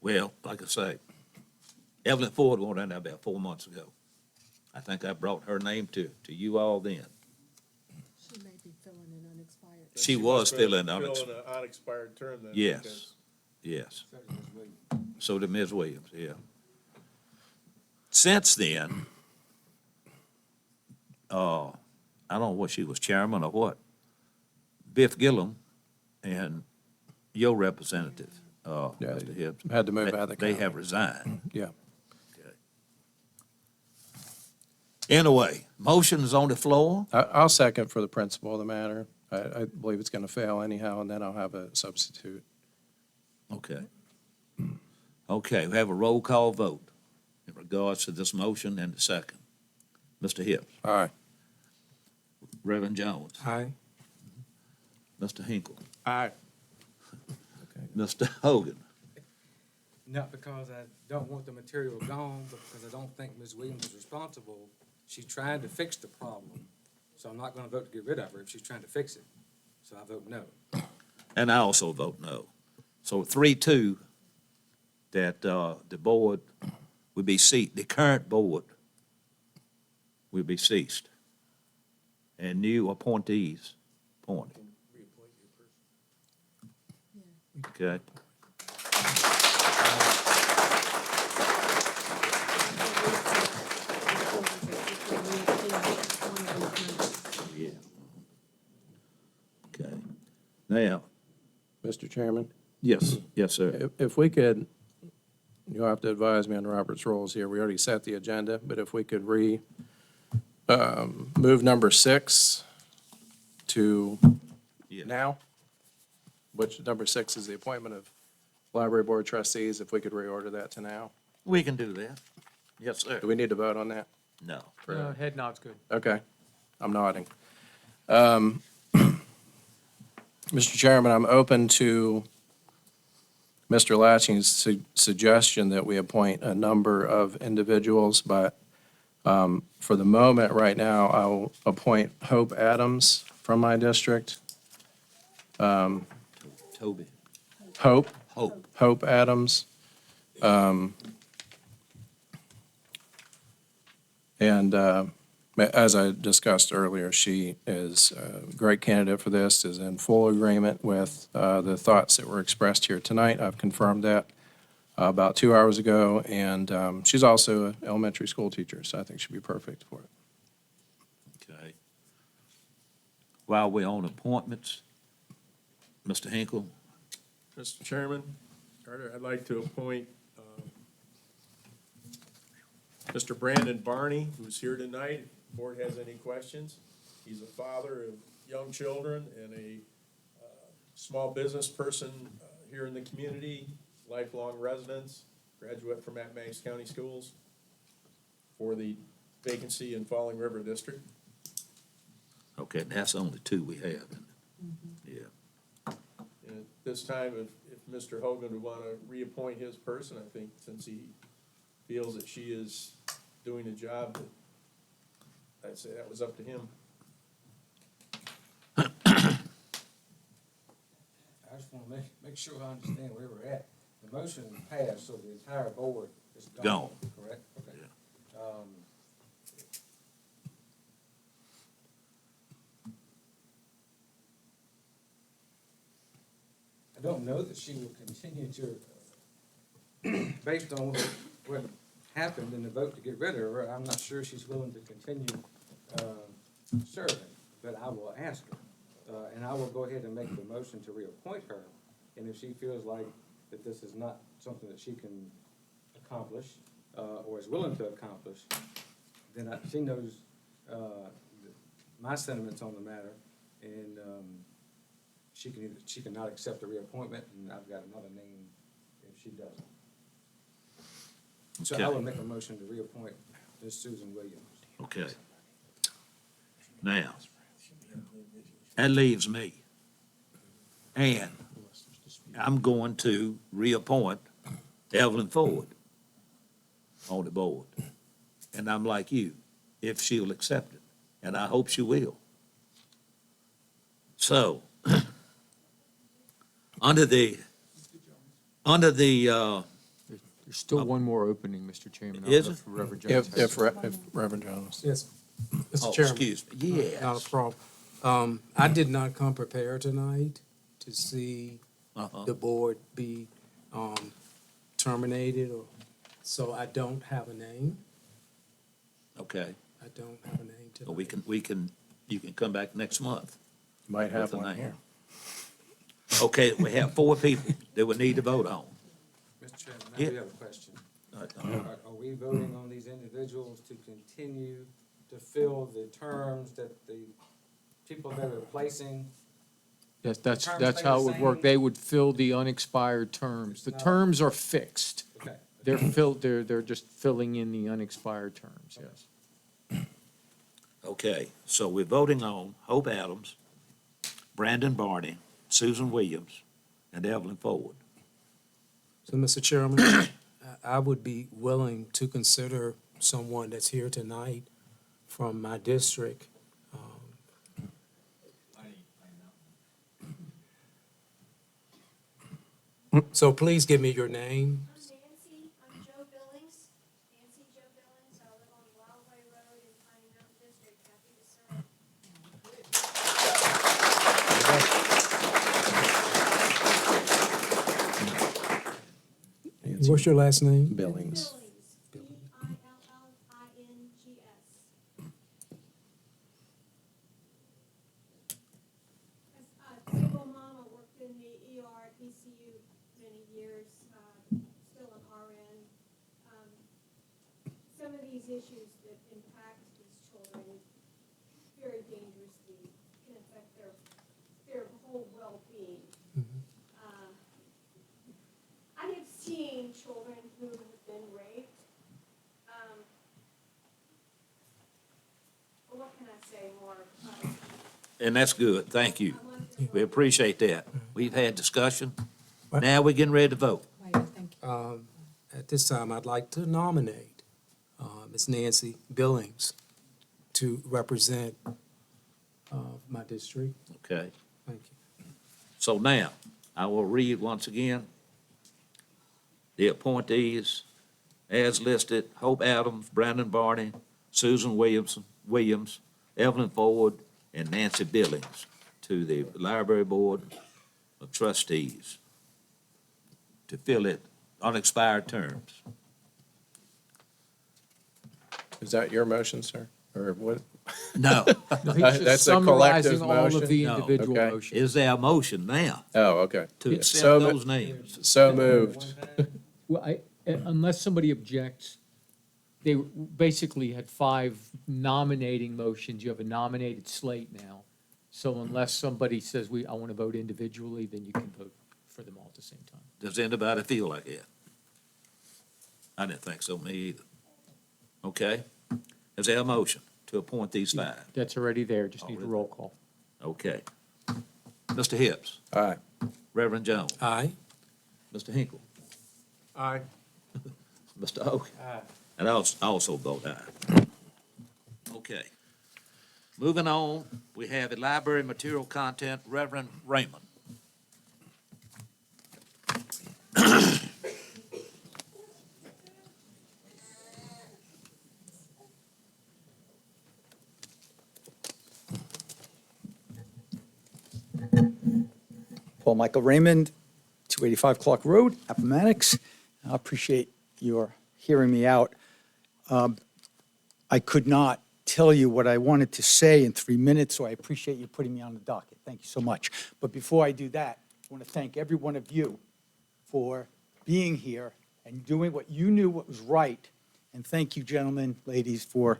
[SPEAKER 1] Well, like I say, Evelyn Ford went in there about 4 months ago. I think I brought her name to you all then.
[SPEAKER 2] She may be filling an unexpired.
[SPEAKER 1] She was filling
[SPEAKER 4] an unexpired term then.
[SPEAKER 1] Yes, yes. So did Ms. Williams, yeah. Since then, I don't know what she was chairman or what, Biff Gillum and your representative, Mr. Hibbs.
[SPEAKER 4] Had to move out of the
[SPEAKER 1] They
[SPEAKER 4] county.
[SPEAKER 1] have resigned.
[SPEAKER 4] Yeah.
[SPEAKER 1] Anyway, motion is on the floor.
[SPEAKER 4] I'll second for the principle of the matter. I believe it's going to fail anyhow, and then I'll have a substitute.
[SPEAKER 1] Okay. Okay, we have a roll call vote in regards to this motion and the second. Mr. Hibbs.
[SPEAKER 4] Aye.
[SPEAKER 1] Reverend Jones.
[SPEAKER 15] Aye.
[SPEAKER 1] Mr. Hinkle.
[SPEAKER 4] Aye.
[SPEAKER 1] Mr. Hogan.
[SPEAKER 15] Not because I don't want the material gone, but because I don't think Ms. Williams is responsible. She's trying to fix the problem, so I'm not gonna vote to get rid of her if she's trying to fix it. So I vote no.
[SPEAKER 1] And I also vote no. So 3-2, that the board would be the current board will be ceased. And new appointees appointed. Okay. Yeah. Okay. Now,
[SPEAKER 4] Mr. Chairman?
[SPEAKER 1] yes, yes, sir.
[SPEAKER 4] If we could, you'll have to advise me on Robert's rules here. We already set the agenda, but if we could move number 6 to
[SPEAKER 1] Yeah.
[SPEAKER 4] now, which number 6 is the appointment of library board trustees, if we could reorder that to now.
[SPEAKER 1] We can do that. Yes, sir.
[SPEAKER 4] Do we need to vote on that?
[SPEAKER 1] No.
[SPEAKER 15] Head nod's good.
[SPEAKER 4] Okay, I'm nodding. Mr. Chairman, I'm open to Mr. Latching's suggestion that we appoint a number of individuals, but for the moment, right now, I'll appoint Hope Adams from my district.
[SPEAKER 1] Toby.
[SPEAKER 4] Hope Adams. And as I discussed earlier, she is a great candidate for this, is in full agreement with the thoughts that were expressed here tonight. I've confirmed that about 2 hours ago, and she's also an elementary school teacher, so I think she'd be perfect for it.
[SPEAKER 1] Okay. While we're on appointments, Mr. Hinkle.
[SPEAKER 4] Mr. Chairman, Carter, I'd like to appoint Mr. Brandon Barney, who's here tonight. If the board has any questions, he's a father of young children and a small business person here in the community, lifelong residents, graduate from Appomattox County Schools for the vacancy in Falling River District.
[SPEAKER 1] Okay, that's only 2 we have, isn't it? Yeah.
[SPEAKER 4] And at this time, if Mr. Hogan would want to reappoint his person, I think since he feels that she is doing a job, that I'd say that was up to him.
[SPEAKER 15] I just want to make sure I understand where we're at. The motion passed, so the entire board is gone.
[SPEAKER 1] Gone.
[SPEAKER 15] Correct? Okay. I don't know that she will continue to based on what happened in the vote to get rid of her, I'm not sure she's willing to continue serving, but I will ask her. And I will go ahead and make the motion to reappoint her. And if she feels like that this is not something that she can accomplish, or is willing to accomplish, then she knows my sentiments on the matter, and she can not accept the reappointment, and I've got another name if she doesn't. So I
[SPEAKER 1] Okay.
[SPEAKER 15] would make a motion to reappoint Ms. Susan Williams.
[SPEAKER 1] Okay. Now, that leaves me. And I'm going to reappoint Evelyn Ford on the board. And I'm like you, if she'll accept it, and I hope she will. So, under the,
[SPEAKER 16] There's still one more opening, Mr. Chairman.
[SPEAKER 1] Is it?
[SPEAKER 16] If Reverend Jones has
[SPEAKER 13] If Reverend Jones.
[SPEAKER 3] Yes, Mr.
[SPEAKER 1] oh,
[SPEAKER 3] Chairman.
[SPEAKER 1] excuse me, yes.
[SPEAKER 3] Not a problem. I did not come prepared tonight to see
[SPEAKER 1] Uh-huh.
[SPEAKER 3] the board be terminated, or, so I don't have a name.
[SPEAKER 1] Okay,
[SPEAKER 3] I don't have a name
[SPEAKER 1] well,
[SPEAKER 3] tonight.
[SPEAKER 1] you can come back next month.
[SPEAKER 13] Might have
[SPEAKER 1] with a
[SPEAKER 13] one
[SPEAKER 1] name.
[SPEAKER 13] here.
[SPEAKER 1] Okay, we have 4 people that we need to vote on.
[SPEAKER 15] Mr. Chairman, I
[SPEAKER 1] Yeah.
[SPEAKER 15] do have a question.
[SPEAKER 1] Uh,
[SPEAKER 15] Are we voting on these individuals to continue to fill the terms that the people that are replacing?
[SPEAKER 16] Yes,
[SPEAKER 15] Terms
[SPEAKER 16] that's
[SPEAKER 15] stay
[SPEAKER 16] how
[SPEAKER 15] the
[SPEAKER 16] it would work.
[SPEAKER 15] same?
[SPEAKER 16] They would fill the unexpired terms. The
[SPEAKER 15] It's not-
[SPEAKER 16] terms are fixed.
[SPEAKER 15] Okay.
[SPEAKER 16] They're just filling in the unexpired terms, yes.
[SPEAKER 1] Okay, so we're voting on Hope Adams, Brandon Barney, Susan Williams, and Evelyn Ford.
[SPEAKER 3] So, Mr. Chairman, I would be willing to consider someone that's here tonight from my district. So please give me your name.
[SPEAKER 17] I'm Nancy, I'm Joe Billings, Nancy Joe Billings, I live on Wildway Road in Piney Mountain District, happy to serve.
[SPEAKER 3] What's your last name?
[SPEAKER 13] Billings.
[SPEAKER 17] Billings, B-I-L-L-I-N-G-S. As a single mom, I worked in the ER at ECU many years, still an RN. Some of these issues that impact these children very dangerously can affect their whole well-being. I have seen children who have been raped. What can I say more?
[SPEAKER 1] And that's good, thank you.
[SPEAKER 17] I want to-
[SPEAKER 1] We appreciate that. We've had discussion. Now we're getting ready to vote.
[SPEAKER 3] At this time, I'd like to nominate Ms. Nancy Billings to represent my district.
[SPEAKER 1] Okay,
[SPEAKER 3] Thank you.
[SPEAKER 1] so now, I will read once again the appointees as listed: Hope Adams, Brandon Barney, Susan Williams, Evelyn Ford, and Nancy Billings to the Library Board of Trustees to fill it unexpired terms.
[SPEAKER 13] Is that your motion, sir? Or what?
[SPEAKER 1] No.
[SPEAKER 16] No, he's just
[SPEAKER 13] That's a collective
[SPEAKER 16] summarizing all
[SPEAKER 13] motion?
[SPEAKER 16] of the
[SPEAKER 1] No.
[SPEAKER 16] individual
[SPEAKER 13] Okay.
[SPEAKER 16] motions.
[SPEAKER 1] Is there a motion now
[SPEAKER 13] Oh, okay.
[SPEAKER 1] to accept
[SPEAKER 13] So mo-
[SPEAKER 1] those names?
[SPEAKER 13] So moved.
[SPEAKER 16] Well, unless somebody objects, they basically had 5 nominating motions. You have a nominated slate now. So unless somebody says, I want to vote individually, then you can vote for them all at the same time.
[SPEAKER 1] Does anybody feel like that? I didn't think so, me either. Okay, is there a motion to appoint these 5?
[SPEAKER 16] That's already there, just need a roll call.
[SPEAKER 1] Okay. Mr. Hips,
[SPEAKER 13] Aye.
[SPEAKER 1] Reverend Jones,
[SPEAKER 3] Aye.
[SPEAKER 1] Mr. Hinkle,
[SPEAKER 4] Aye.
[SPEAKER 1] Mr. Oak. And I also vote aye. Okay. Moving on, we have a library material content, Reverend Raymond.
[SPEAKER 8] Paul Michael Raymond, 285 Clark Road, Appomattox.
[SPEAKER 18] I appreciate your hearing me out. I could not tell you what I wanted to say in 3 minutes, so I appreciate you putting me on the docket. Thank you so much. But before I do that, I want to thank every one of you for being here and doing what you knew what was right. And thank you, gentlemen, ladies, for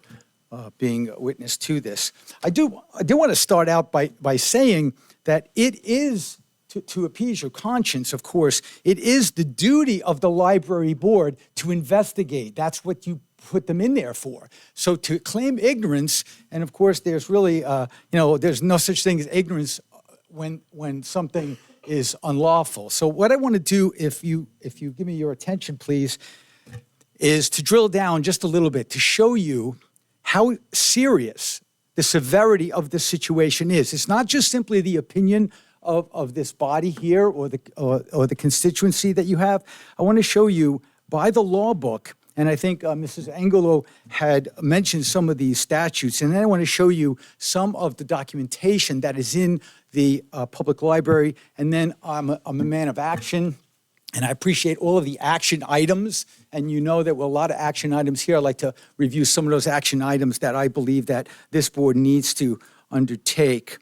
[SPEAKER 18] being a witness to this. I do want to start out by saying that it is, to appease your conscience, of course, it is the duty of the library board to investigate. That's what you put them in there for. So to claim ignorance, and of course, there's really, there's no such thing as ignorance when something is unlawful. So what I want to do, if you give me your attention, please, is to drill down just a little bit to show you how serious the severity of the situation is. It's not just simply the opinion of this body here or the constituency that you have. I want to show you by the law book, and I think Mrs. Angelo had mentioned some of these statutes, and then I want to show you some of the documentation that is in the public library, and then I'm a man of action, and I appreciate all of the action items, and you know there were a lot of action items here. I'd like to review some of those action items that I believe that this board needs to undertake.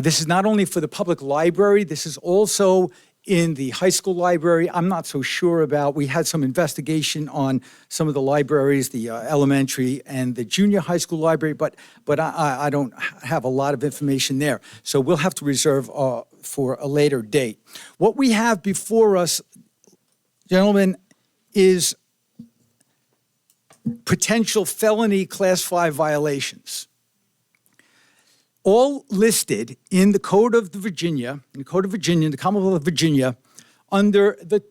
[SPEAKER 18] This is not only for the public library, this is also in the high school library. I'm not so sure about, we had some investigation on some of the libraries, the elementary and the junior high school library, but I don't have a lot of information there. So we'll have to reserve for a later date. What we have before us, gentlemen, is potential felony class 5 violations, all listed in the Code of Virginia, in the Commonwealth of Virginia, under the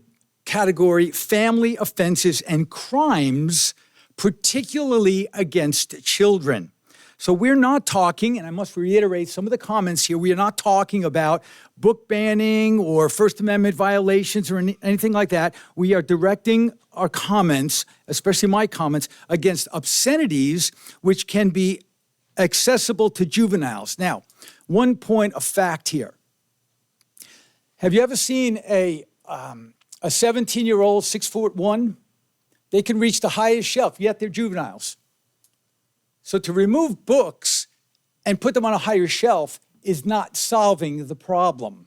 [SPEAKER 18] category family offenses and crimes, particularly against children. So we're not talking, and I must reiterate some of the comments here, we are not talking about book banning or First Amendment violations or anything like that. We are directing our comments, especially my comments, against obscenities which can be accessible to juveniles. Now, one point of fact here. Have you ever seen a 17-year-old, 6'1"? They can reach the highest shelf, yet they're juveniles. So to remove books and put them on a higher shelf is not solving the problem.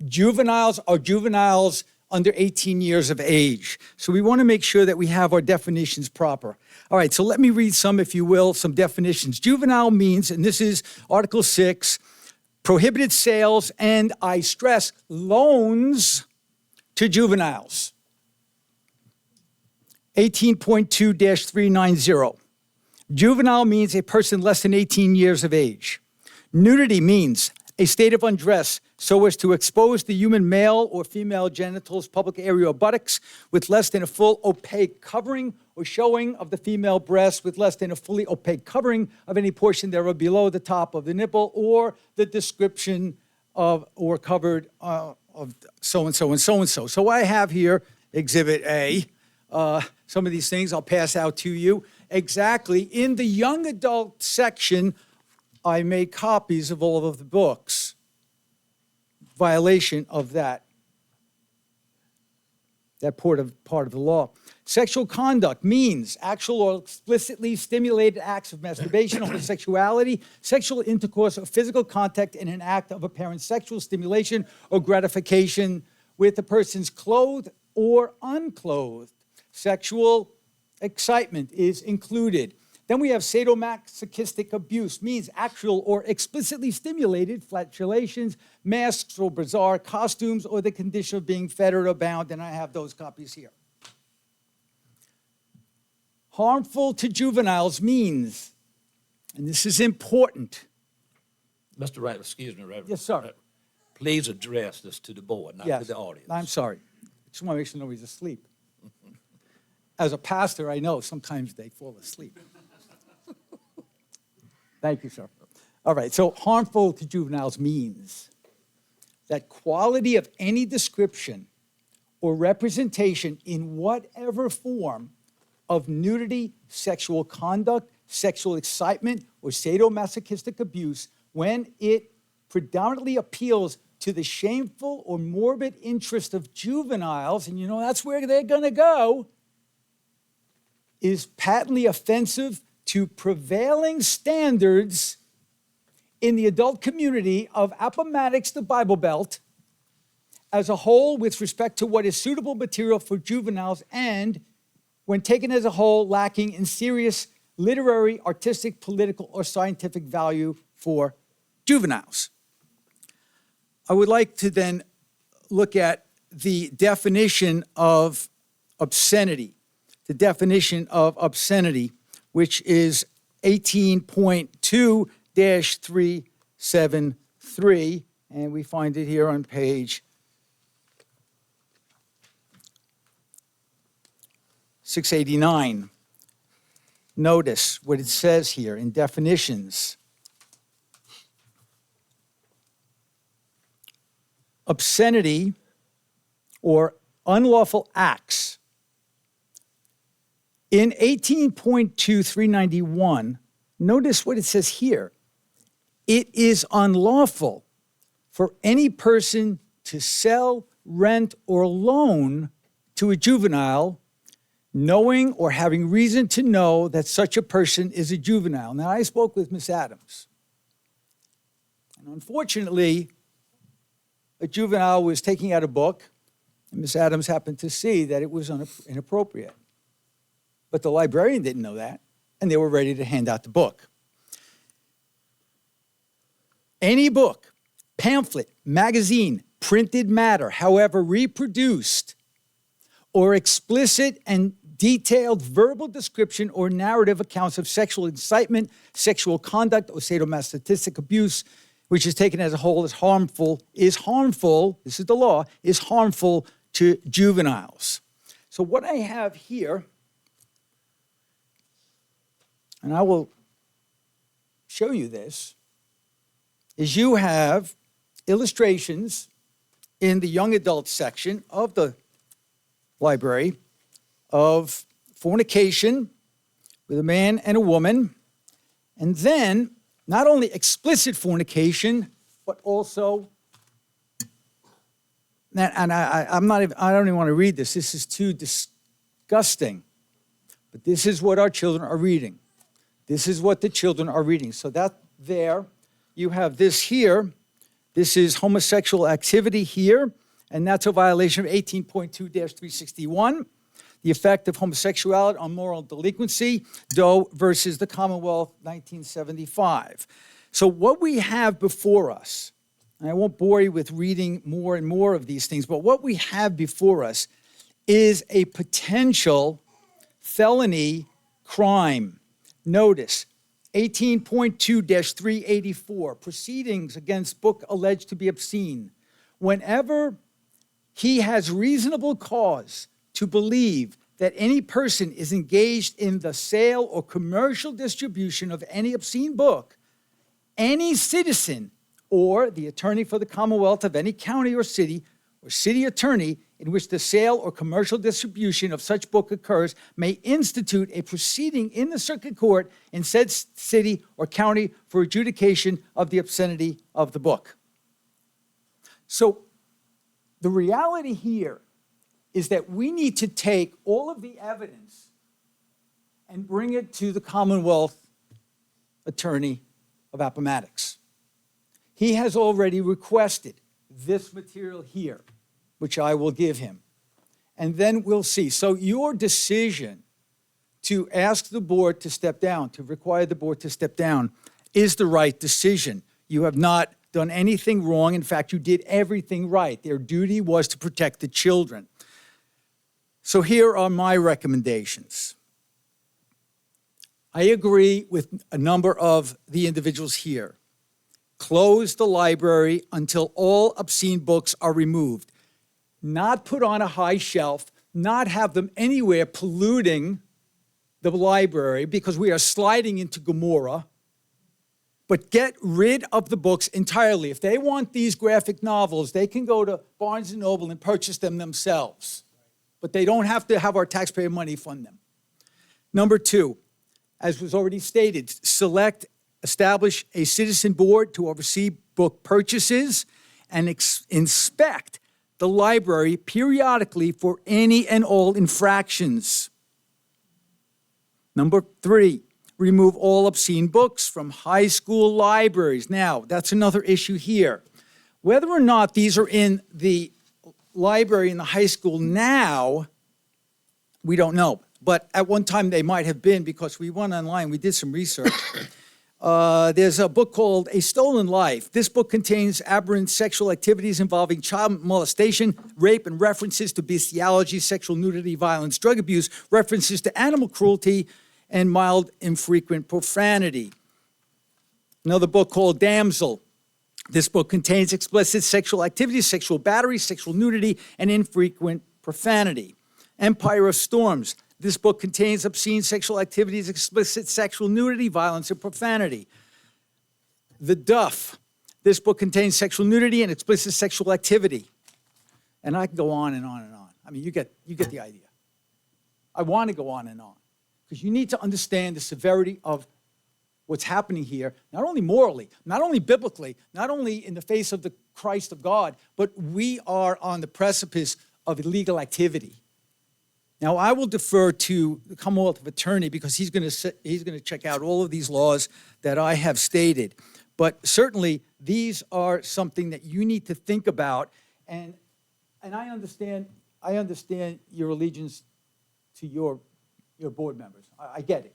[SPEAKER 18] Juveniles are juveniles under 18 years of age. So we want to make sure that we have our definitions proper. All right, so let me read some, if you will, some definitions. Juvenile means, and this is Article 6, prohibited sales, and I stress, loans to juveniles. 18.2-390. Juvenile means a person less than 18 years of age. Nudity means a state of undress so as to expose the human male or female genitals, public area, or buttocks with less than a full opaque covering, or showing of the female breast with less than a fully opaque covering of any portion thereof below the top of the nipple, or the description of or covered of so-and-so and so-and-so. So I have here Exhibit A. Some of these things I'll pass out to you. Exactly. In the young adult section, I made copies of all of the books. Violation of that part of the law. Sexual conduct means actual or explicitly stimulated acts of masturbation, homosexuality, sexual intercourse, or physical contact in an act of apparent sexual stimulation or gratification with the person's clothed or unclothed. Sexual excitement is included. Then we have sadomasochistic abuse, means actual or explicitly stimulated flatulations, masks or bizarre costumes, or the condition of being fettered or bound, and I have those copies here. Harmful to juveniles means, and this is important.
[SPEAKER 1] Mr. Wright, excuse me, Reverend.
[SPEAKER 18] Yes, sir.
[SPEAKER 1] Please address this to the board, not to the audience.
[SPEAKER 18] I'm sorry. Just want to make sure nobody's asleep. As a pastor, I know sometimes they fall asleep. Thank you, sir. All right, so harmful to juveniles means that quality of any description or representation in whatever form of nudity, sexual conduct, sexual excitement, or sadomasochistic abuse, when it predominantly appeals to the shameful or morbid interest of juveniles, and you know that's where they're going to go, is patently offensive to prevailing standards in the adult community of Appomattox, the Bible Belt, as a whole with respect to what is suitable material for juveniles and, when taken as a whole, lacking in serious literary, artistic, political, or scientific value for juveniles. I would like to then look at the definition of obscenity. The definition of obscenity, which is 18.2-373, and we find it here on page 689. Notice what it says here in definitions. Obscenity or unlawful acts. In 18.2-391, notice what it says here. It is unlawful for any person to sell, rent, or loan to a juvenile, knowing or having reason to know that such a person is a juvenile. Now, I spoke with Miss Adams. And unfortunately, a juvenile was taking out a book, and Miss Adams happened to see that it was inappropriate. But the librarian didn't know that, and they were ready to hand out the book. Any book, pamphlet, magazine, printed matter, however reproduced, or explicit and detailed verbal description or narrative accounts of sexual incitement, sexual conduct, or sadomasochistic abuse, which is taken as a whole as harmful, this is the law, is harmful to juveniles. So what I have here, and I will show you this, is you have illustrations in the young adult section of the library of fornication with a man and a woman, and then not only explicit fornication, but also, and I don't even want to read this. This is too disgusting. But this is what our children are reading. This is what the children are reading. So that there, you have this here. This is homosexual activity here, and that's a violation of 18.2-361. The effect of homosexuality on moral delinquency, Doe versus the Commonwealth, 1975. So what we have before us, and I won't bore you with reading more and more of these things, but what we have before us is a potential felony crime. Notice, 18.2-384, proceedings against book alleged to be obscene. Whenever he has reasonable cause to believe that any person is engaged in the sale or commercial distribution of any obscene book, any citizen or the attorney for the Commonwealth of any county or city attorney in which the sale or commercial distribution of such book occurs may institute a proceeding in the circuit court in said city or county for adjudication of the obscenity of the book. So the reality here is that we need to take all of the evidence and bring it to the Commonwealth Attorney of Appomattox. He has already requested this material here, which I will give him. And then we'll see. So your decision to ask the board to step down, to require the board to step down, is the right decision. You have not done anything wrong. In fact, you did everything right. Their duty was to protect the children. So here are my recommendations. I agree with a number of the individuals here. Close the library until all obscene books are removed. Not put on a high shelf, not have them anywhere polluting the library because we are sliding into Gomorrah, but get rid of the books entirely. If they want these graphic novels, they can go to Barnes & Noble and purchase them themselves, but they don't have to have our taxpayer money fund them. Number two, as was already stated, establish a citizen board to oversee book purchases and inspect the library periodically for any and all infractions. Number 3, remove all obscene books from high school libraries. Now, that's another issue here. Whether or not these are in the library in the high school now, we don't know. But at one time they might have been, because we went online, we did some research. There's a book called A Stolen Life. This book contains aberrant sexual activities involving child molestation, rape, and references to bestiality, sexual nudity, violence, drug abuse, references to animal cruelty, and mild, infrequent profanity. Another book called Damsel. This book contains explicit sexual activities, sexual battery, sexual nudity, and infrequent profanity. Empire of Storms. This book contains obscene sexual activities, explicit sexual nudity, violence, and profanity. The Duff. This book contains sexual nudity and explicit sexual activity. And I can go on and on and on. I mean, you get the idea. I want to go on and on, because you need to understand the severity of what's happening here, not only morally, not only biblically, not only in the face of the Christ of God, but we are on the precipice of illegal activity. Now, I will defer to the Commonwealth Attorney, because he's going to check out all of these laws that I have stated. But certainly, these are something that you need to think about. And I understand your allegiance to your board members. I get it.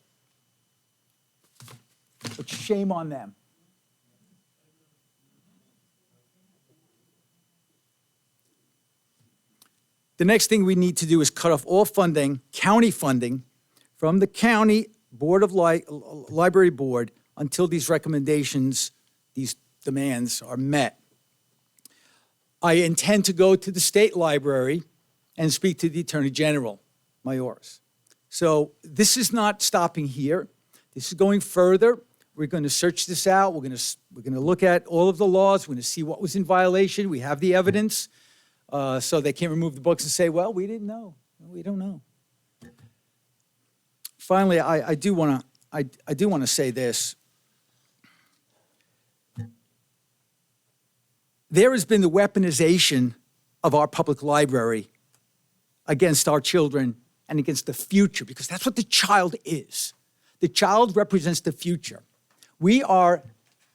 [SPEAKER 18] But shame on them. The next thing we need to do is cut off all funding, county funding, from the county board of library board until these recommendations, these demands are met. I intend to go to the state library and speak to the Attorney General, Mayoris. So this is not stopping here. This is going further. We're going to search this out. We're going to look at all of the laws. We're going to see what was in violation. We have the evidence. So they can't remove the books and say, well, we didn't know. We don't know. Finally, I do want to say this. There has been the weaponization of our public library against our children and against the future, because that's what the child is. The child represents the future. We are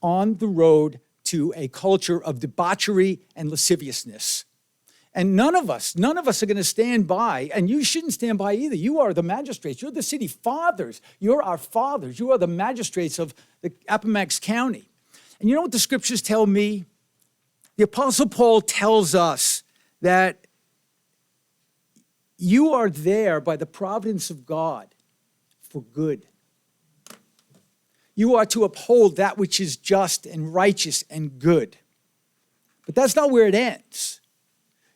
[SPEAKER 18] on the road to a culture of debauchery and lasciviousness. And none of us are going to stand by, and you shouldn't stand by either. You are the magistrates. You're the city fathers. You're our fathers. You are the magistrates of the Appomattox County. And you know what the scriptures tell me? The Apostle Paul tells us that you are there by the providence of God for good. You are to uphold that which is just and righteous and good. But that's not where it ends.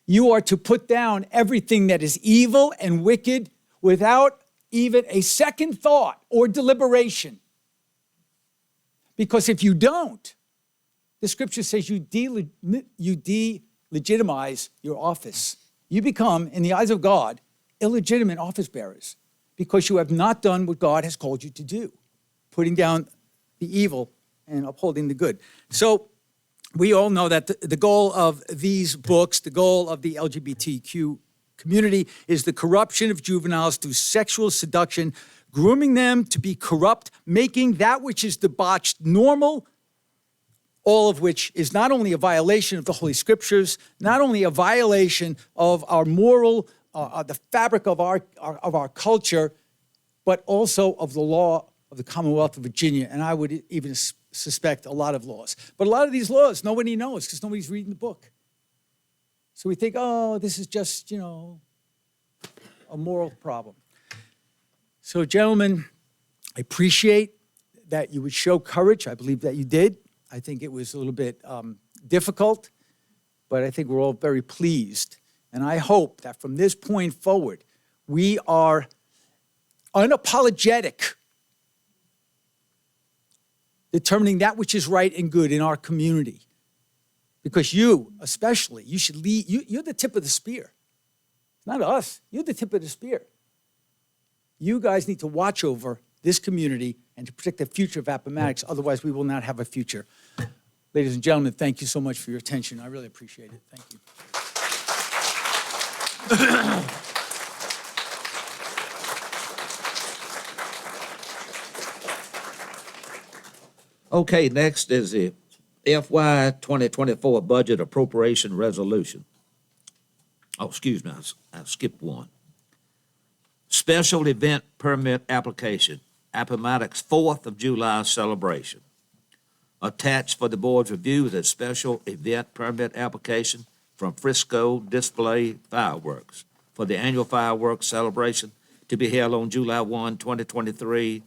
[SPEAKER 18] You are to put down everything that is evil and wicked without even a second thought or deliberation. Because if you don't, the scripture says you delegitimize your office. You become, in the eyes of God, illegitimate office bearers because you have not done what God has called you to do, putting down the evil and upholding the good. So we all know that the goal of these books, the goal of the LGBTQ community, is the corruption of juveniles through sexual seduction, grooming them to be corrupt, making that which is debauched normal, all of which is not only a violation of the Holy Scriptures, not only a violation of our moral, the fabric of our culture, but also of the law of the Commonwealth of Virginia, and I would even suspect a lot of laws. But a lot of these laws, nobody knows because nobody's reading the book. So we think, oh, this is just, a moral problem. So, gentlemen, I appreciate that you would show courage. I believe that you did. I think it was a little bit difficult, but I think we're all very pleased. And I hope that from this point forward, we are unapologetic, determining that which is right and good in our community. Because you, especially, you should lead, you're the tip of the spear. It's not us, you're the tip of the spear. You guys need to watch over this community and to protect the future of Appomattox, otherwise we will not have a future. Ladies and gentlemen, thank you so much for your attention. I really appreciate it. Thank you.
[SPEAKER 1] Okay, next is the FY 2024 Budget Appropriation Resolution. Oh, excuse me, I skipped one. Special Event Permit Application, Appomattox 4th of July celebration. Attached for the board's review is a special event permit application from Frisco Display Fireworks for the annual fireworks celebration to be held on July 1, 2023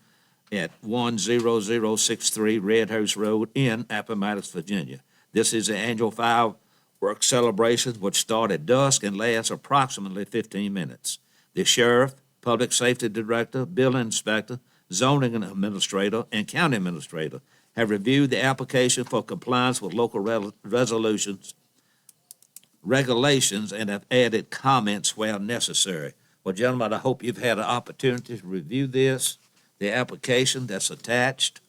[SPEAKER 1] at 10063 Red House Road in Appomattox, Virginia. This is the annual fireworks celebration which start at dusk and lasts approximately 15 minutes. The sheriff, public safety director, building inspector, zoning administrator, and county administrator have reviewed the application for compliance with local regulations, and have added comments where necessary. Well, gentlemen, I hope you've had an opportunity to review this, the application that's attached.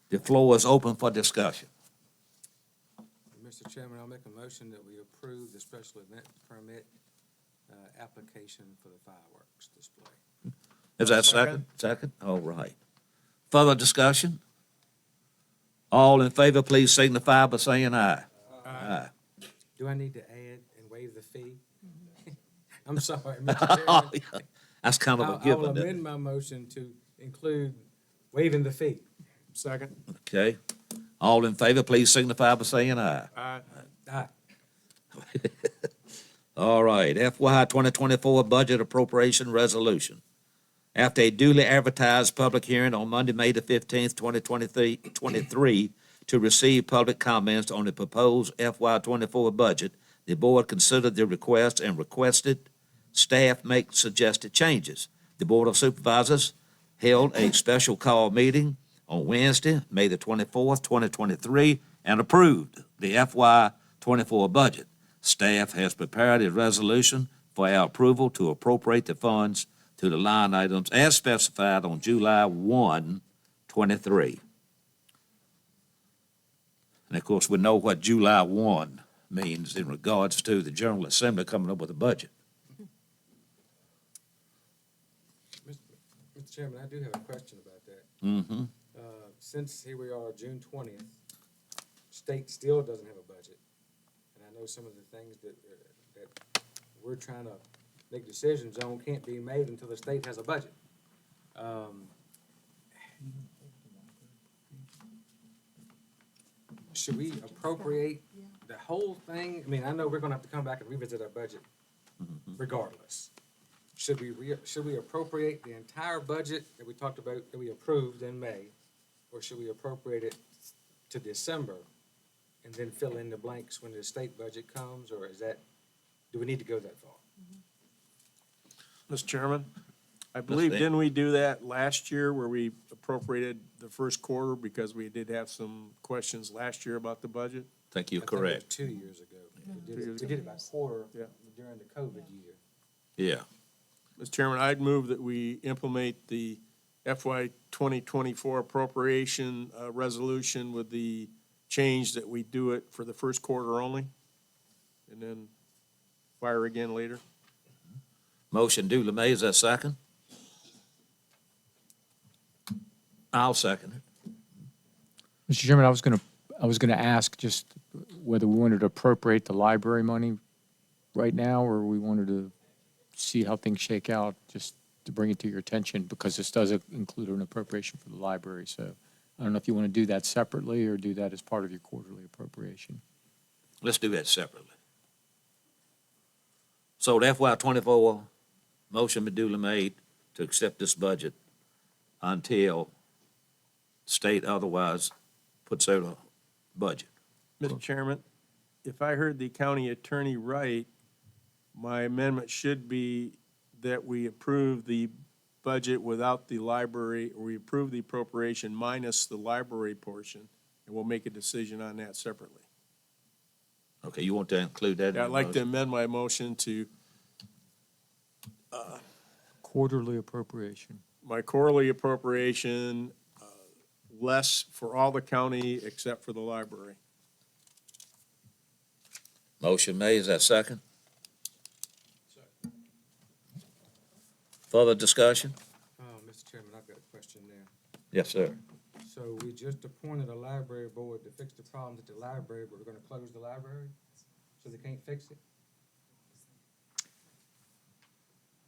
[SPEAKER 1] The floor is open for discussion.
[SPEAKER 15] Mr. Chairman, I'll make a motion that we approve the special event permit application for the fireworks display.
[SPEAKER 1] Is that second? Second? All right. Further discussion? All in favor, please signify by saying aye. Aye.
[SPEAKER 15] Do I need to add and waive the fee? I'm sorry, Mr. Chairman.
[SPEAKER 1] That's kind of a
[SPEAKER 15] I will
[SPEAKER 1] given. isn't it?
[SPEAKER 15] amend my motion to include waiving the fee.
[SPEAKER 4] Second.
[SPEAKER 1] Okay. All in favor, please signify by saying aye.
[SPEAKER 4] Aye.
[SPEAKER 15] Aye.
[SPEAKER 1] All right, FY 2024 Budget Appropriation Resolution. After a duly advertised public hearing on Monday, May the 15th, 2023, to receive public comments on the proposed FY 24 budget, the board considered the request and requested staff make suggested changes. The Board of Supervisors held a special call meeting on Wednesday, May the 24th, 2023, and approved the FY 24 budget. Staff has prepared a resolution for our approval to appropriate the funds to the line items as specified on July 1, 23. And of course, we know what July 1 means in regards to the General Assembly coming up with a budget.
[SPEAKER 15] Mr. Chairman, I do have a question about that.
[SPEAKER 1] Mm-hmm.
[SPEAKER 15] Since here we are, June 20th, state still doesn't have a budget. And I know some of the things that we're trying to make decisions on can't be made until the state has a budget. Should we appropriate the whole thing? I mean, I know we're gonna have to come back and revisit our budget regardless. Should we appropriate the entire budget that we talked about, that we approved in May? Or should we appropriate it to December and then fill in the blanks when the state budget comes? Or do we need to go that far?
[SPEAKER 4] Mr. Chairman, I believe,
[SPEAKER 1] Dave.
[SPEAKER 4] didn't we do that last year where we appropriated the first quarter because we did have some questions last year about the budget?
[SPEAKER 1] I think you're
[SPEAKER 15] I think it was
[SPEAKER 1] correct.
[SPEAKER 15] 2 years ago. We did it by quarter during the COVID year.
[SPEAKER 1] Yeah.
[SPEAKER 4] Mr. Chairman, I'd move that we implement the FY 2024 appropriation resolution with the change that we do it for the first quarter only, and then fire again later.
[SPEAKER 1] Motion duly made, is that second? I'll second it.
[SPEAKER 16] Mr. Chairman, I was gonna ask just whether we wanted to appropriate the library money right now, or we wanted to see how things shake out, just to bring it to your attention, because this does include an appropriation for the library. So I don't know if you want to do that separately or do that as part of your quarterly appropriation.
[SPEAKER 1] Let's do that separately. So the FY 24 motion be duly made to accept this budget until state otherwise puts out a budget.
[SPEAKER 4] Mr. Chairman, if I heard the county attorney right, my amendment should be that we approve the budget without the library, or we approve the appropriation minus the library portion, and we'll make a decision on that separately.
[SPEAKER 1] Okay, you want to include that in
[SPEAKER 4] Yeah,
[SPEAKER 1] your
[SPEAKER 4] I'd like to
[SPEAKER 1] motion?
[SPEAKER 4] amend my motion to,
[SPEAKER 16] Quarterly appropriation.
[SPEAKER 4] my quarterly appropriation less for all the county except for the library.
[SPEAKER 1] Motion made, is that second? Further discussion?
[SPEAKER 15] Mr. Chairman, I've got a question there.
[SPEAKER 1] Yes, sir.
[SPEAKER 15] So we just appointed a library board to fix the problems at the library, but we're gonna close the library? So they can't fix it?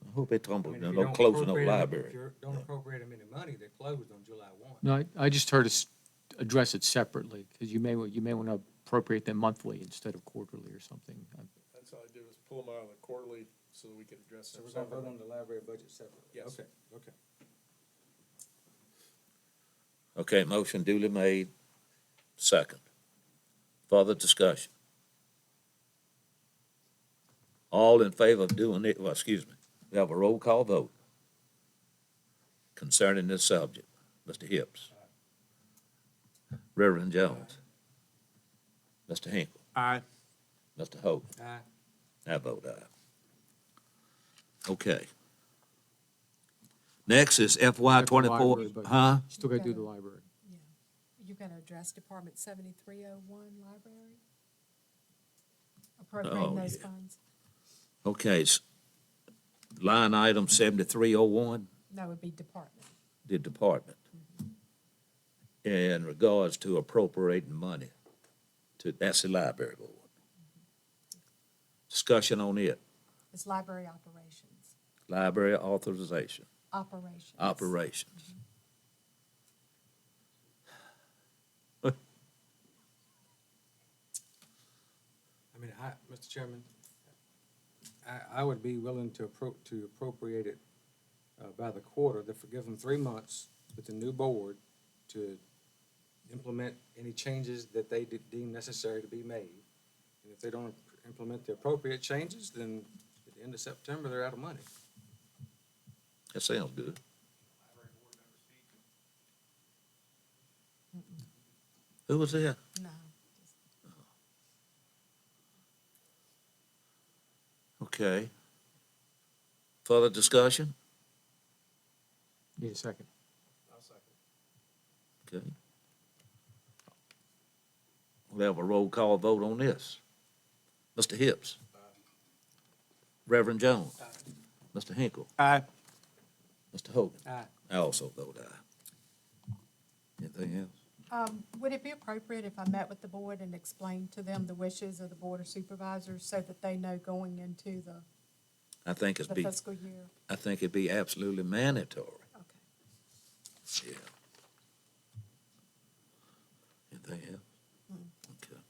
[SPEAKER 1] I hope they talking
[SPEAKER 15] I mean,
[SPEAKER 1] about
[SPEAKER 15] if
[SPEAKER 1] no
[SPEAKER 15] you don't
[SPEAKER 1] closing of
[SPEAKER 15] appropriate 'em- if
[SPEAKER 1] library.
[SPEAKER 15] you don't appropriate them any money, they're closed on July 1.
[SPEAKER 16] No, I just heard us address it separately, because you may want to appropriate them monthly instead of quarterly or something.
[SPEAKER 4] That's all I did was pull them out of the quarterly so that we could address
[SPEAKER 15] So
[SPEAKER 4] them
[SPEAKER 15] we're gonna vote
[SPEAKER 4] separately.
[SPEAKER 15] on the library budget separately?
[SPEAKER 4] Yes.
[SPEAKER 15] Okay, okay.
[SPEAKER 1] Okay, motion duly made, second. Further discussion? All in favor of doing it, well, excuse me, we have a roll call vote concerning this subject. Mr. Hips. Reverend Jones. Mr. Hinkle.
[SPEAKER 4] Aye.
[SPEAKER 1] Mr. Hogan.
[SPEAKER 15] Aye.
[SPEAKER 1] I vote aye. Okay. Next is FY
[SPEAKER 16] Got the
[SPEAKER 1] 24,
[SPEAKER 16] library budget.
[SPEAKER 1] huh?
[SPEAKER 16] Still got to do the library.
[SPEAKER 2] You're gonna address Department 7301 library?
[SPEAKER 1] Oh,
[SPEAKER 2] Appropriating those
[SPEAKER 1] yeah.
[SPEAKER 2] funds?
[SPEAKER 1] Okay, line item 7301,
[SPEAKER 2] No, it would be department.
[SPEAKER 1] the department. In regards to appropriating money to, that's the library board. Discussion on it,
[SPEAKER 2] It's library operations.
[SPEAKER 1] library authorization,
[SPEAKER 2] Operations.
[SPEAKER 1] operations.
[SPEAKER 15] I mean, Mr. Chairman, I would be willing to appropriate it by the quarter, give them 3 months with the new board to implement any changes that they deem necessary to be made. And if they don't implement the appropriate changes, then at the end of September, they're out of money.
[SPEAKER 1] That sounds good. Who was there?
[SPEAKER 2] No.
[SPEAKER 1] Okay. Further discussion?
[SPEAKER 16] Need a second.
[SPEAKER 1] Okay. We'll have a roll call vote on this. Mr. Hips. Reverend Jones. Mr. Hinkle.
[SPEAKER 4] Aye.
[SPEAKER 1] Mr. Hogan.
[SPEAKER 15] Aye.
[SPEAKER 1] I also vote aye. Anything else?
[SPEAKER 2] Would it be appropriate if I met with the board and explained to them the wishes of the Board of Supervisors so that they know going into
[SPEAKER 1] I think it's
[SPEAKER 2] the
[SPEAKER 1] be,
[SPEAKER 2] fiscal year?
[SPEAKER 1] I think it'd be absolutely mandatory.
[SPEAKER 2] Okay.
[SPEAKER 1] Yeah. Anything else? Okay.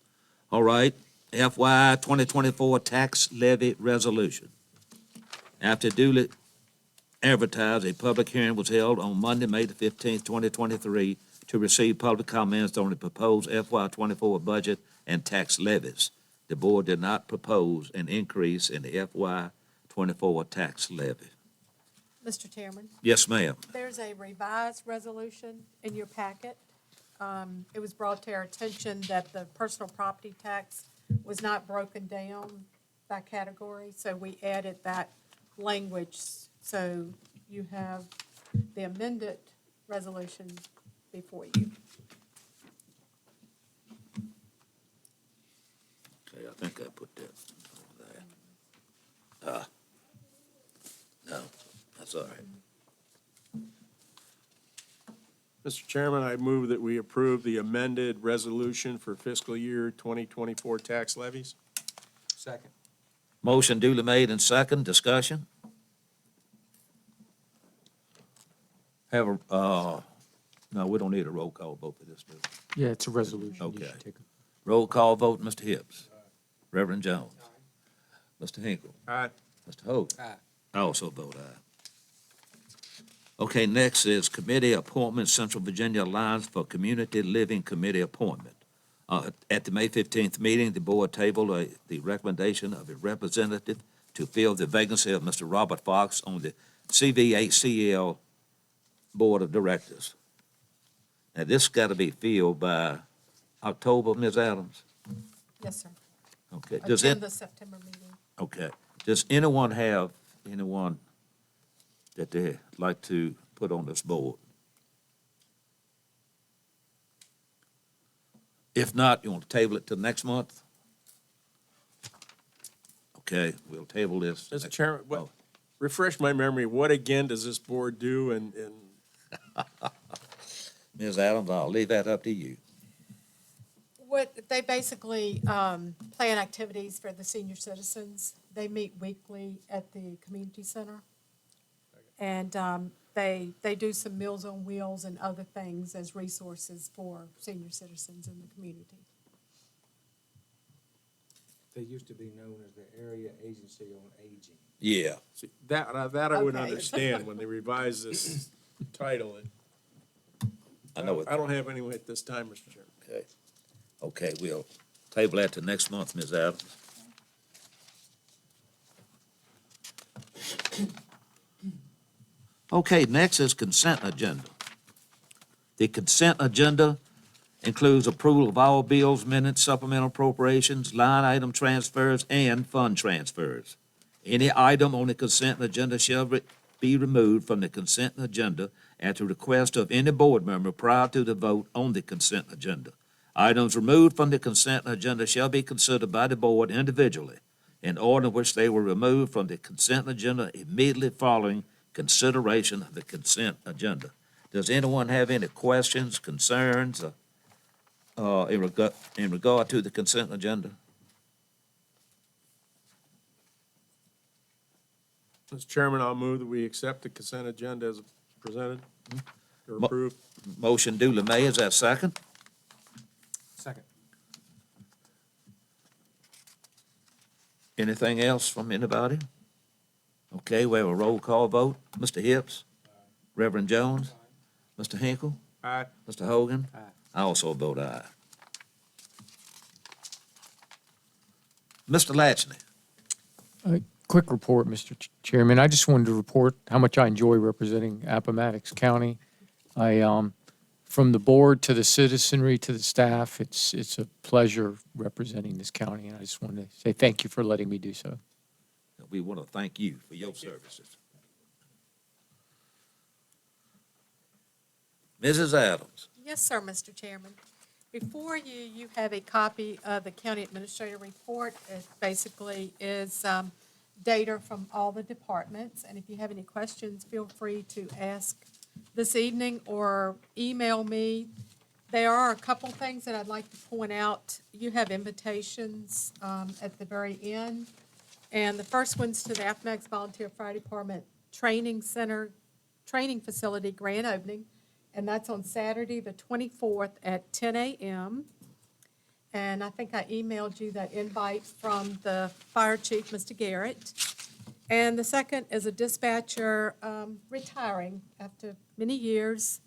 [SPEAKER 1] All right, FY 2024 tax levy resolution. After duly advertised, a public hearing was held on Monday, May the 15th, 2023, to receive public comments on the proposed FY 24 budget and tax levies. The board did not propose an increase in the FY 24 tax levy.
[SPEAKER 2] Mr. Chairman,
[SPEAKER 1] Yes, ma'am.
[SPEAKER 2] there's a revised resolution in your packet. It was brought to our attention that the personal property tax was not broken down by category, so we added that language. So you have the amended resolution before you.
[SPEAKER 1] Okay, I think I put that over there. No, that's all right.
[SPEAKER 4] Mr. Chairman, I move that we approve the amended resolution for fiscal year 2024 tax levies.
[SPEAKER 15] Second.
[SPEAKER 1] Motion duly made and second, discussion? Have a, no, we don't need a roll call vote for this, do we?
[SPEAKER 16] Yeah, it's a resolution. You
[SPEAKER 1] Okay.
[SPEAKER 16] should take a-
[SPEAKER 1] Roll call vote, Mr. Hips. Reverend Jones. Mr. Hinkle.
[SPEAKER 4] Aye.
[SPEAKER 1] Mr. Hogan.
[SPEAKER 15] Aye.
[SPEAKER 1] I also vote aye. Okay, next is committee appointment, Central Virginia Alliance for Community Living Committee appointment. At the May 15th meeting, the board tabled the recommendation of a representative to fill the vacancy of Mr. Robert Fox on the CVHCL Board of Directors. Now, this got to be filled by October, Ms. Adams?
[SPEAKER 2] Yes, sir.
[SPEAKER 1] Okay.
[SPEAKER 2] Attend the September meeting.
[SPEAKER 1] Okay. Does anyone have anyone that they'd like to put on this board? If not, you want to table it till next month? Okay, we'll table this.
[SPEAKER 4] Mr. Chairman,
[SPEAKER 1] Oh.
[SPEAKER 4] refresh my memory, what again does this board do and
[SPEAKER 1] Ms. Adams, I'll leave that up to you.
[SPEAKER 2] What, they basically plan activities for the senior citizens. They meet weekly at the community center. And they do some Meals on Wheels and other things as resources for senior citizens in the community.
[SPEAKER 15] They used to be known as the Area Agency on Aging.
[SPEAKER 1] Yeah.
[SPEAKER 4] see, that I would
[SPEAKER 2] Okay.
[SPEAKER 4] understand when they revise this title.
[SPEAKER 1] I know it.
[SPEAKER 4] I don't have anyone at this time, Mr. Chairman.
[SPEAKER 1] Okay. Okay, we'll table that to next month, Ms. Adams. Okay, next is consent agenda. The consent agenda includes approval of all bills, minutes, supplemental appropriations, line item transfers, and fund transfers. Any item on the consent agenda shall be removed from the consent agenda at the request of any board member prior to the vote on the consent agenda. Items removed from the consent agenda shall be considered by the board individually in order in which they were removed from the consent agenda immediately following consideration of the consent agenda. Does anyone have any questions, concerns, in regard to the consent agenda?
[SPEAKER 4] Mr. Chairman, I'll move that we accept the consent agenda as presented or
[SPEAKER 1] Mo-
[SPEAKER 4] approved.
[SPEAKER 1] Motion duly made, is that second?
[SPEAKER 15] Second.
[SPEAKER 1] Anything else from anybody? Okay, we have a roll call vote. Mr. Hips? Reverend Jones? Mr. Hinkle?
[SPEAKER 4] Aye.
[SPEAKER 1] Mr. Hogan?
[SPEAKER 15] Aye.
[SPEAKER 1] I also vote aye. Mr. Latchney?
[SPEAKER 16] Quick report, Mr. Chairman. I just wanted to report how much I enjoy representing Appomattox County. From the board to the citizenry to the staff, it's a pleasure representing this county, and I just wanted to say thank you for letting me do so.
[SPEAKER 1] We want to thank you for your services. Mrs. Adams?
[SPEAKER 2] Yes, sir, Mr. Chairman. Before you, you have a copy of the county administrator report. It basically is data from all the departments, and if you have any questions, feel free to ask this evening or email me. There are a couple things that I'd like to point out. You have invitations at the very end, and the first one's to the Appomattox Volunteer Fire Department Training Center, Training Facility Grand Opening, and that's on Saturday, the 24th at 10 a.m. And I think I emailed you that invite from the fire chief, Mr. Garrett. And the second is a dispatcher retiring after many years.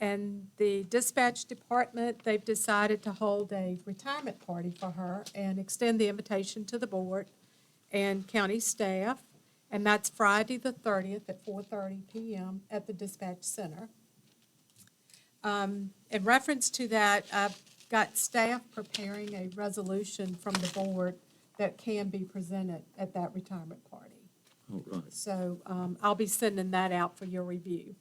[SPEAKER 2] And the dispatch department, they've decided to hold a retirement party for her and extend the invitation to the board and county staff. And that's Friday, the 30th at 4:30 p.m. at the dispatch center. In reference to that, I've got staff preparing a resolution from the board that can be presented at that retirement party.
[SPEAKER 1] All right.
[SPEAKER 2] So I'll be sending that out for your review.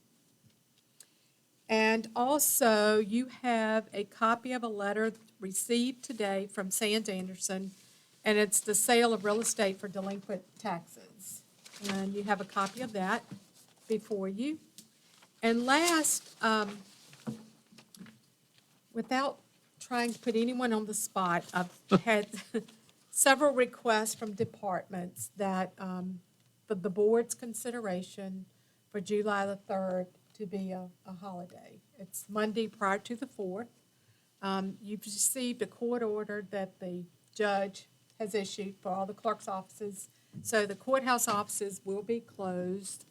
[SPEAKER 2] And also, you have a copy of a letter received today from Sands Anderson, and it's the sale of real estate for delinquent taxes. And you have a copy of that before you. And last, without trying to put anyone on the spot, I've had several requests from departments that, for the board's consideration for July the 3rd to be a holiday. It's Monday prior to the 4th. You've received a court order that the judge has issued for all the clerk's offices. So the courthouse offices will be closed.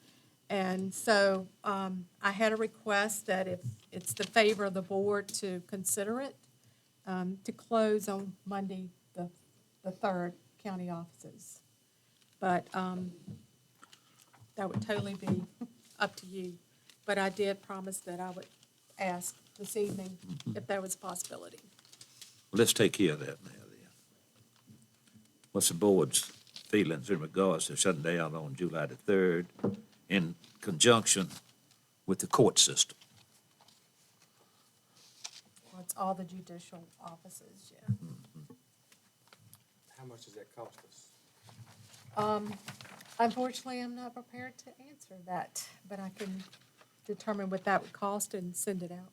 [SPEAKER 2] And so I had a request that if it's the favor of the board to consider it, to close on Monday, the 3rd, county offices. But that would totally be up to you. But I did promise that I would ask this evening if there was a possibility.
[SPEAKER 1] Let's take care of that now, then. What's the board's feelings in regards to shutting down on July the 3rd in conjunction with the court system?
[SPEAKER 2] Well, it's all the judicial offices, yeah.
[SPEAKER 15] How much does that cost us?
[SPEAKER 2] Unfortunately, I'm not prepared to answer that, but I can determine what that would cost and send it out.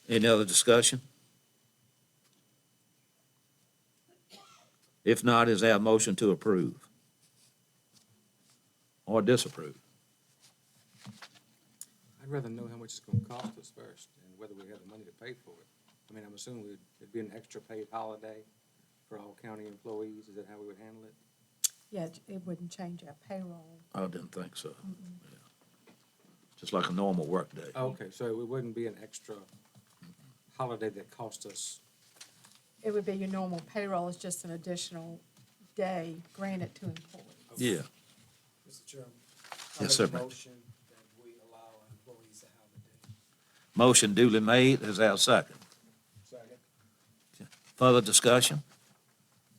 [SPEAKER 1] Any other discussion? If not, is there a motion to approve or disapprove?
[SPEAKER 15] I'd rather know how much it's gonna cost us first, and whether we have the money to pay for it. I mean, I'm assuming it'd be an extra paid holiday for all county employees, is that how we would handle it?
[SPEAKER 2] Yeah, it wouldn't change our payroll.
[SPEAKER 1] I didn't think so. Yeah. Just like a normal workday.
[SPEAKER 15] Okay, so it wouldn't be an extra holiday that cost us,
[SPEAKER 2] It would be your normal payroll, it's just an additional day granted to employees.
[SPEAKER 1] Yeah.
[SPEAKER 3] Mr. Chairman.
[SPEAKER 1] Yes, sir, Brent.
[SPEAKER 3] Motion that we allow our employees to have a day.
[SPEAKER 1] Motion duly made. Is there a second?
[SPEAKER 3] Second.
[SPEAKER 1] Further discussion?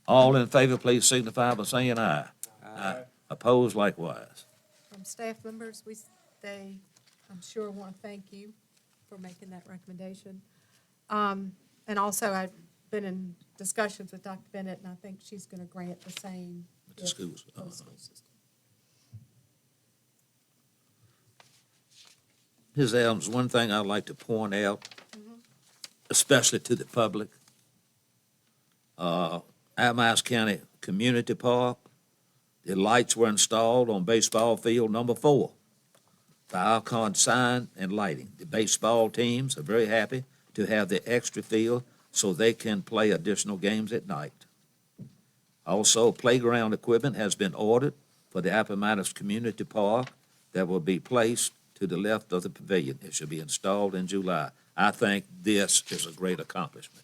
[SPEAKER 1] All in favor, please signify by saying aye. Aye. Opposed likewise.
[SPEAKER 2] From staff members, they, I'm sure, want to thank you for making that recommendation. And also, I've been in discussions with Dr. Bennett, and I think she's going to grant the same.
[SPEAKER 1] With the schools.
[SPEAKER 2] for the school system.
[SPEAKER 1] Ms. Adams, one thing I'd like to point out, especially to the public, Appomattox County Community Park, the lights were installed on baseball field number 4. The Alcon sign and lighting. The baseball teams are very happy to have the extra field so they can play additional games at night. Also, playground equipment has been ordered for the Appomattox Community Park that will be placed to the left of the pavilion. It should be installed in July. I think this is a great accomplishment.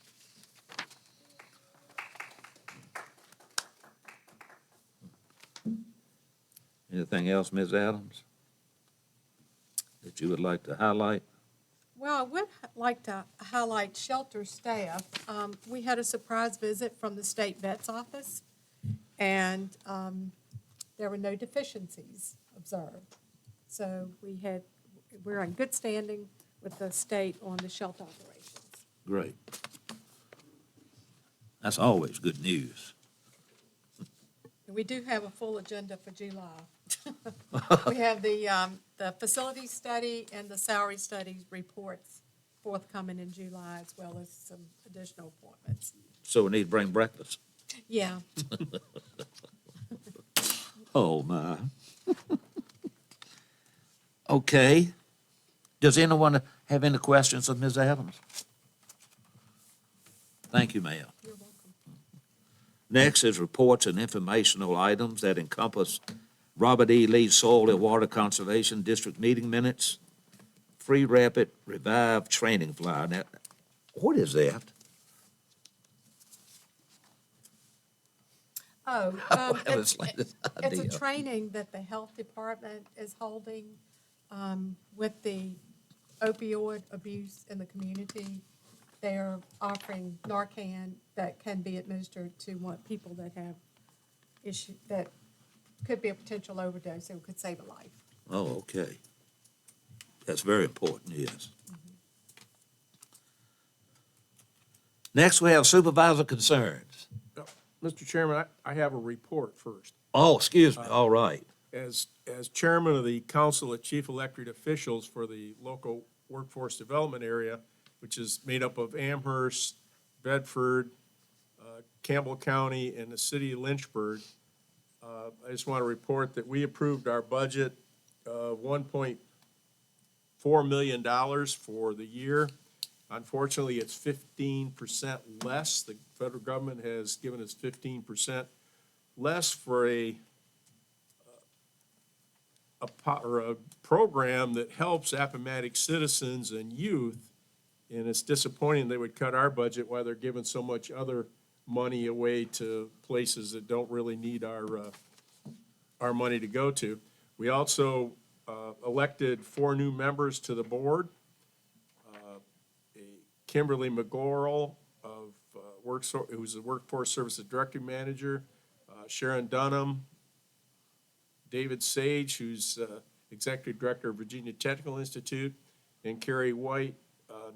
[SPEAKER 1] Anything else, Ms. Adams, that you would like to highlight?
[SPEAKER 2] Well, I would like to highlight shelter staff. We had a surprise visit from the state vet's office, and there were no deficiencies observed. So we're in good standing with the state on the shelter operations.
[SPEAKER 1] Great. That's always good news.
[SPEAKER 2] And we do have a full agenda for July. We have the facility study and the salary studies reports forthcoming in July, as well as some additional appointments.
[SPEAKER 1] So we need to bring breakfast.
[SPEAKER 2] Yeah.
[SPEAKER 1] Oh, my. Okay. Does anyone have any questions of Ms. Adams? Thank you, ma'am.
[SPEAKER 2] You're welcome.
[SPEAKER 1] Next is reports and informational items that encompass Robert E. Lee Soil and Water Conservation District meeting minutes, Free Rapid Revive Training Flyer. Now, what is that?
[SPEAKER 2] Oh,
[SPEAKER 1] have the
[SPEAKER 2] it's
[SPEAKER 1] slightest
[SPEAKER 2] a
[SPEAKER 1] idea.
[SPEAKER 2] training that the health department is holding with the opioid abuse in the community. They're offering Narcan that can be administered to people that have issue that could be a potential overdose. It could save a life.
[SPEAKER 1] Oh, okay. That's very important, yes. Next, we have supervisor concerns.
[SPEAKER 4] Mr. Chairman, I have a report first.
[SPEAKER 1] Oh, excuse me, all right.
[SPEAKER 4] As chairman of the Council of Chief Elected Officials for the local workforce development area, which is made up of Amherst, Bedford, Campbell County, and the city of Lynchburg, I just want to report that we approved our budget of $1.4 million for the year. Unfortunately, it's 15% less. The federal government has given us 15% less for a program that helps Appomattox citizens and youth, and it's disappointing they would cut our budget while they're giving so much other money away to places that don't really need our money to go to. We also elected 4 new members to the board. Kimberly McGorrell who's the Workforce Services Director Manager, Sharon Dunham, David Sage, who's Executive Director of Virginia Technical Institute, and Carrie White,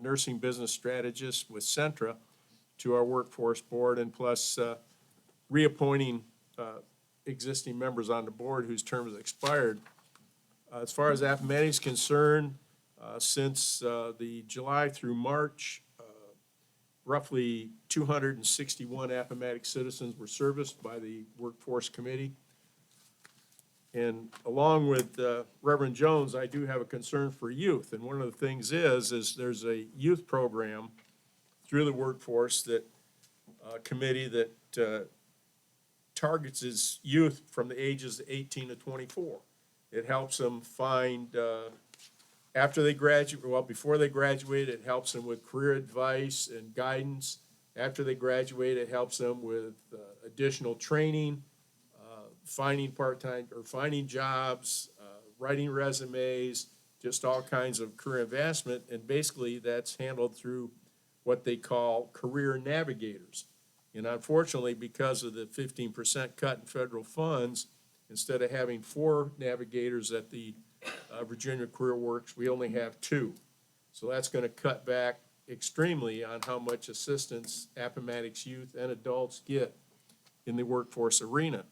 [SPEAKER 4] Nursing Business Strategist with Centra, to our Workforce Board, and plus reappointing existing members on the board whose terms expired. As far as Appomattox is concerned, since the July through March, roughly 261 Appomattox citizens were serviced by the Workforce Committee. And along with Reverend Jones, I do have a concern for youth. And one of the things is there's a youth program through the workforce that committee that targets its youth from the ages 18 to 24. It helps them find, after they graduate, well, before they graduate, it helps them with career advice and guidance. After they graduate, it helps them with additional training, finding part-time or finding jobs, writing resumes, just all kinds of career advancement. And basically, that's handled through what they call career navigators. And unfortunately, because of the 15% cut in federal funds, instead of having 4 navigators at the Virginia Career Works, we only have 2. So that's going to cut back extremely on how much assistance Appomattox youth and adults get in the workforce arena.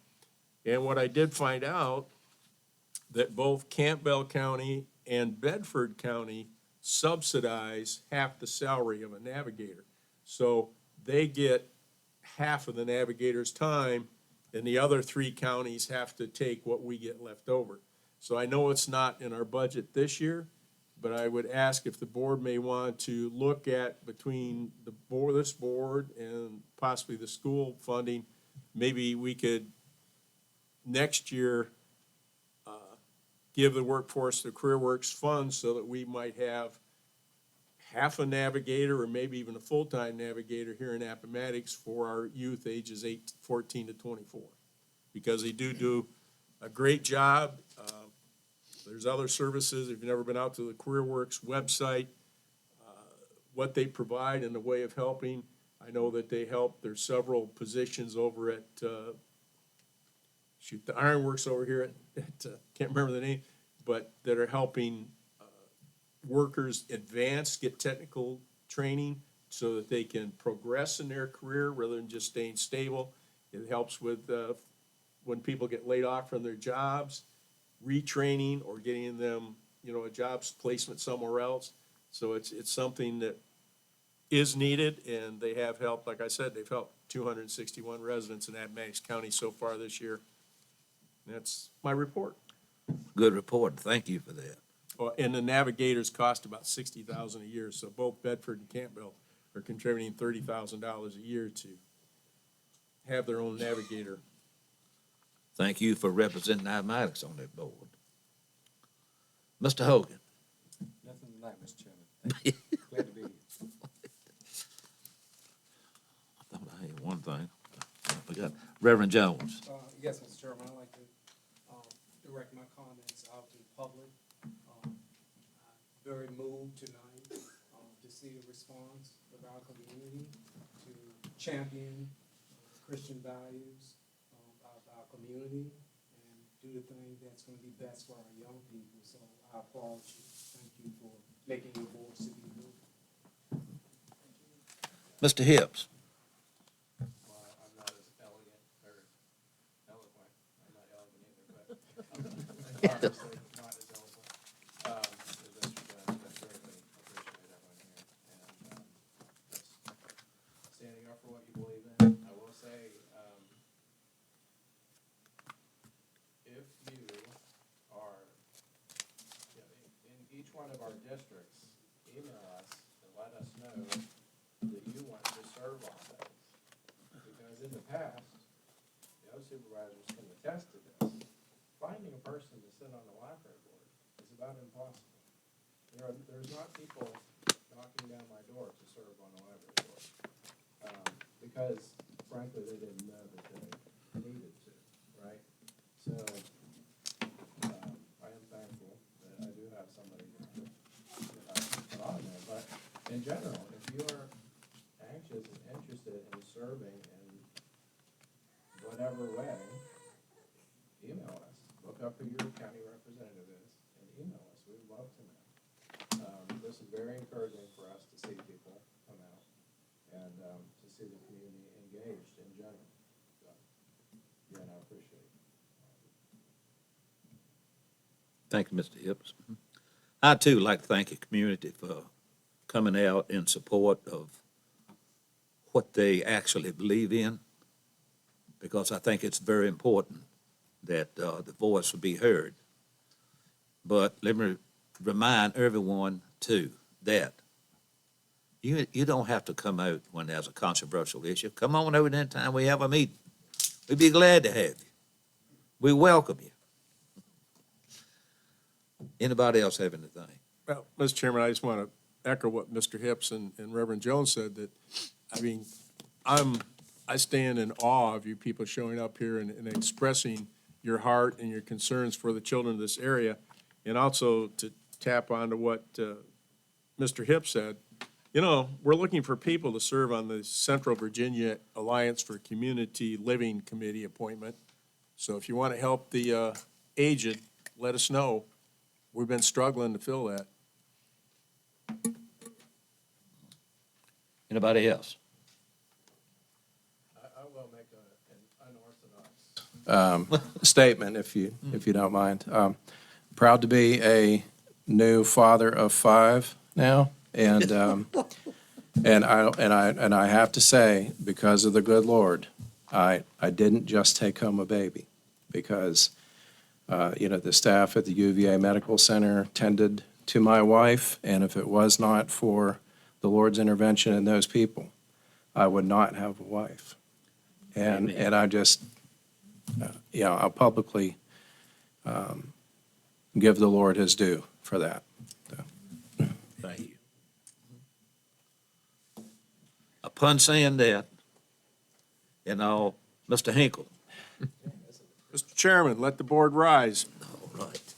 [SPEAKER 4] And what I did find out, that both Campbell County and Bedford County subsidize half the salary of a navigator. So they get half of the navigator's time, and the other 3 counties have to take what we get left over. So I know it's not in our budget this year, but I would ask if the board may want to look at between the board, this board, and possibly the school funding, maybe we could next year give the workforce the Career Works funds so that we might have half a navigator or maybe even a full-time navigator here in Appomattox for our youth ages 14 to 24. Because they do a great job. There's other services, if you've never been out to the Career Works website, what they provide in the way of helping. I know that they help, there's several positions over at, the Ironworks over here at can't remember the name, but that are helping workers advance, get technical training so that they can progress in their career rather than just staying stable. It helps with when people get laid off from their jobs, retraining or getting them, a jobs placement somewhere else. So it's something that is needed, and they have helped. Like I said, they've helped 261 residents in Appomattox County so far this year. That's my report.
[SPEAKER 1] Good report. Thank you for that.
[SPEAKER 4] And the navigators cost about $60,000 a year, so both Bedford and Campbell are contributing $30,000 a year to have their own navigator.
[SPEAKER 1] Thank you for representing Appomattox on that board. Mr. Hogan.
[SPEAKER 15] Nothing tonight, Mr. Chairman. Thank you. Glad to be here.
[SPEAKER 1] I thought I had one thing. I forgot. Reverend Jones.
[SPEAKER 15] Yes, Mr. Chairman, I'd like to direct my comments out to the public. I'm very moved tonight to see the response of our community to champion Christian values of our community and do the thing that's going to be best for our young people. So I applaud you. Thank you for making your voice to be heard.
[SPEAKER 1] Mr. Hibbs.
[SPEAKER 19] I'm not as elegant or eloquent. I'm not elegant either, but obviously not as eloquent. That's greatly appreciate everyone here. And just standing up for what you believe in. I will say, if you are in each one of our districts, email us and let us know that you want to serve on those. Because in the past, supervisors can attest to this, finding a person to sit on the library board is about impossible. There's not people knocking down my door to serve on the library board. Because frankly, they didn't know that they needed to, right? So I am thankful that I do have somebody that I can put on there. But in general, if you are anxious and interested in serving in whatever way, email us. Look up who your county representative is very encouraging for us to see people come out and to see the community engaged in general. So, again, I appreciate it.
[SPEAKER 1] Thank you, Mr. Hips. I too like to thank the community for coming out in support of what they actually believe in, because I think it's very important that the voice will be heard. But let me remind everyone too that you don't have to come out when there's a controversial issue. Come on over anytime we have a meeting. We'd be glad to have you. We welcome you. Anybody else have anything?
[SPEAKER 4] Well, Mr. Chairman, I just want to echo what Mr. Hips and Reverend Jones said, that, I mean, I stand in awe of you people showing up here and expressing your heart and your concerns for the children of this area. And also to tap onto what Mr. Hips said, you know, we're looking for people to serve on the Central Virginia Alliance for Community Living Committee appointment. So if you want to help the aged, let us know. We've been struggling to fill that.
[SPEAKER 1] Anybody else?
[SPEAKER 19] I will make an unorthodox statement, if you don't mind. Proud to be a new father of 5 now, and I have to say, because of the good Lord, I didn't just take home a baby, because the staff at the UVA Medical Center tended to my wife, and if it was not for the Lord's intervention in those people, I would not have a wife. And I just, I'll publicly give the Lord his due for that.
[SPEAKER 1] Thank you. Upon saying that, Mr. Hinkle.
[SPEAKER 4] Mr. Chairman, let the board rise.
[SPEAKER 1] All right.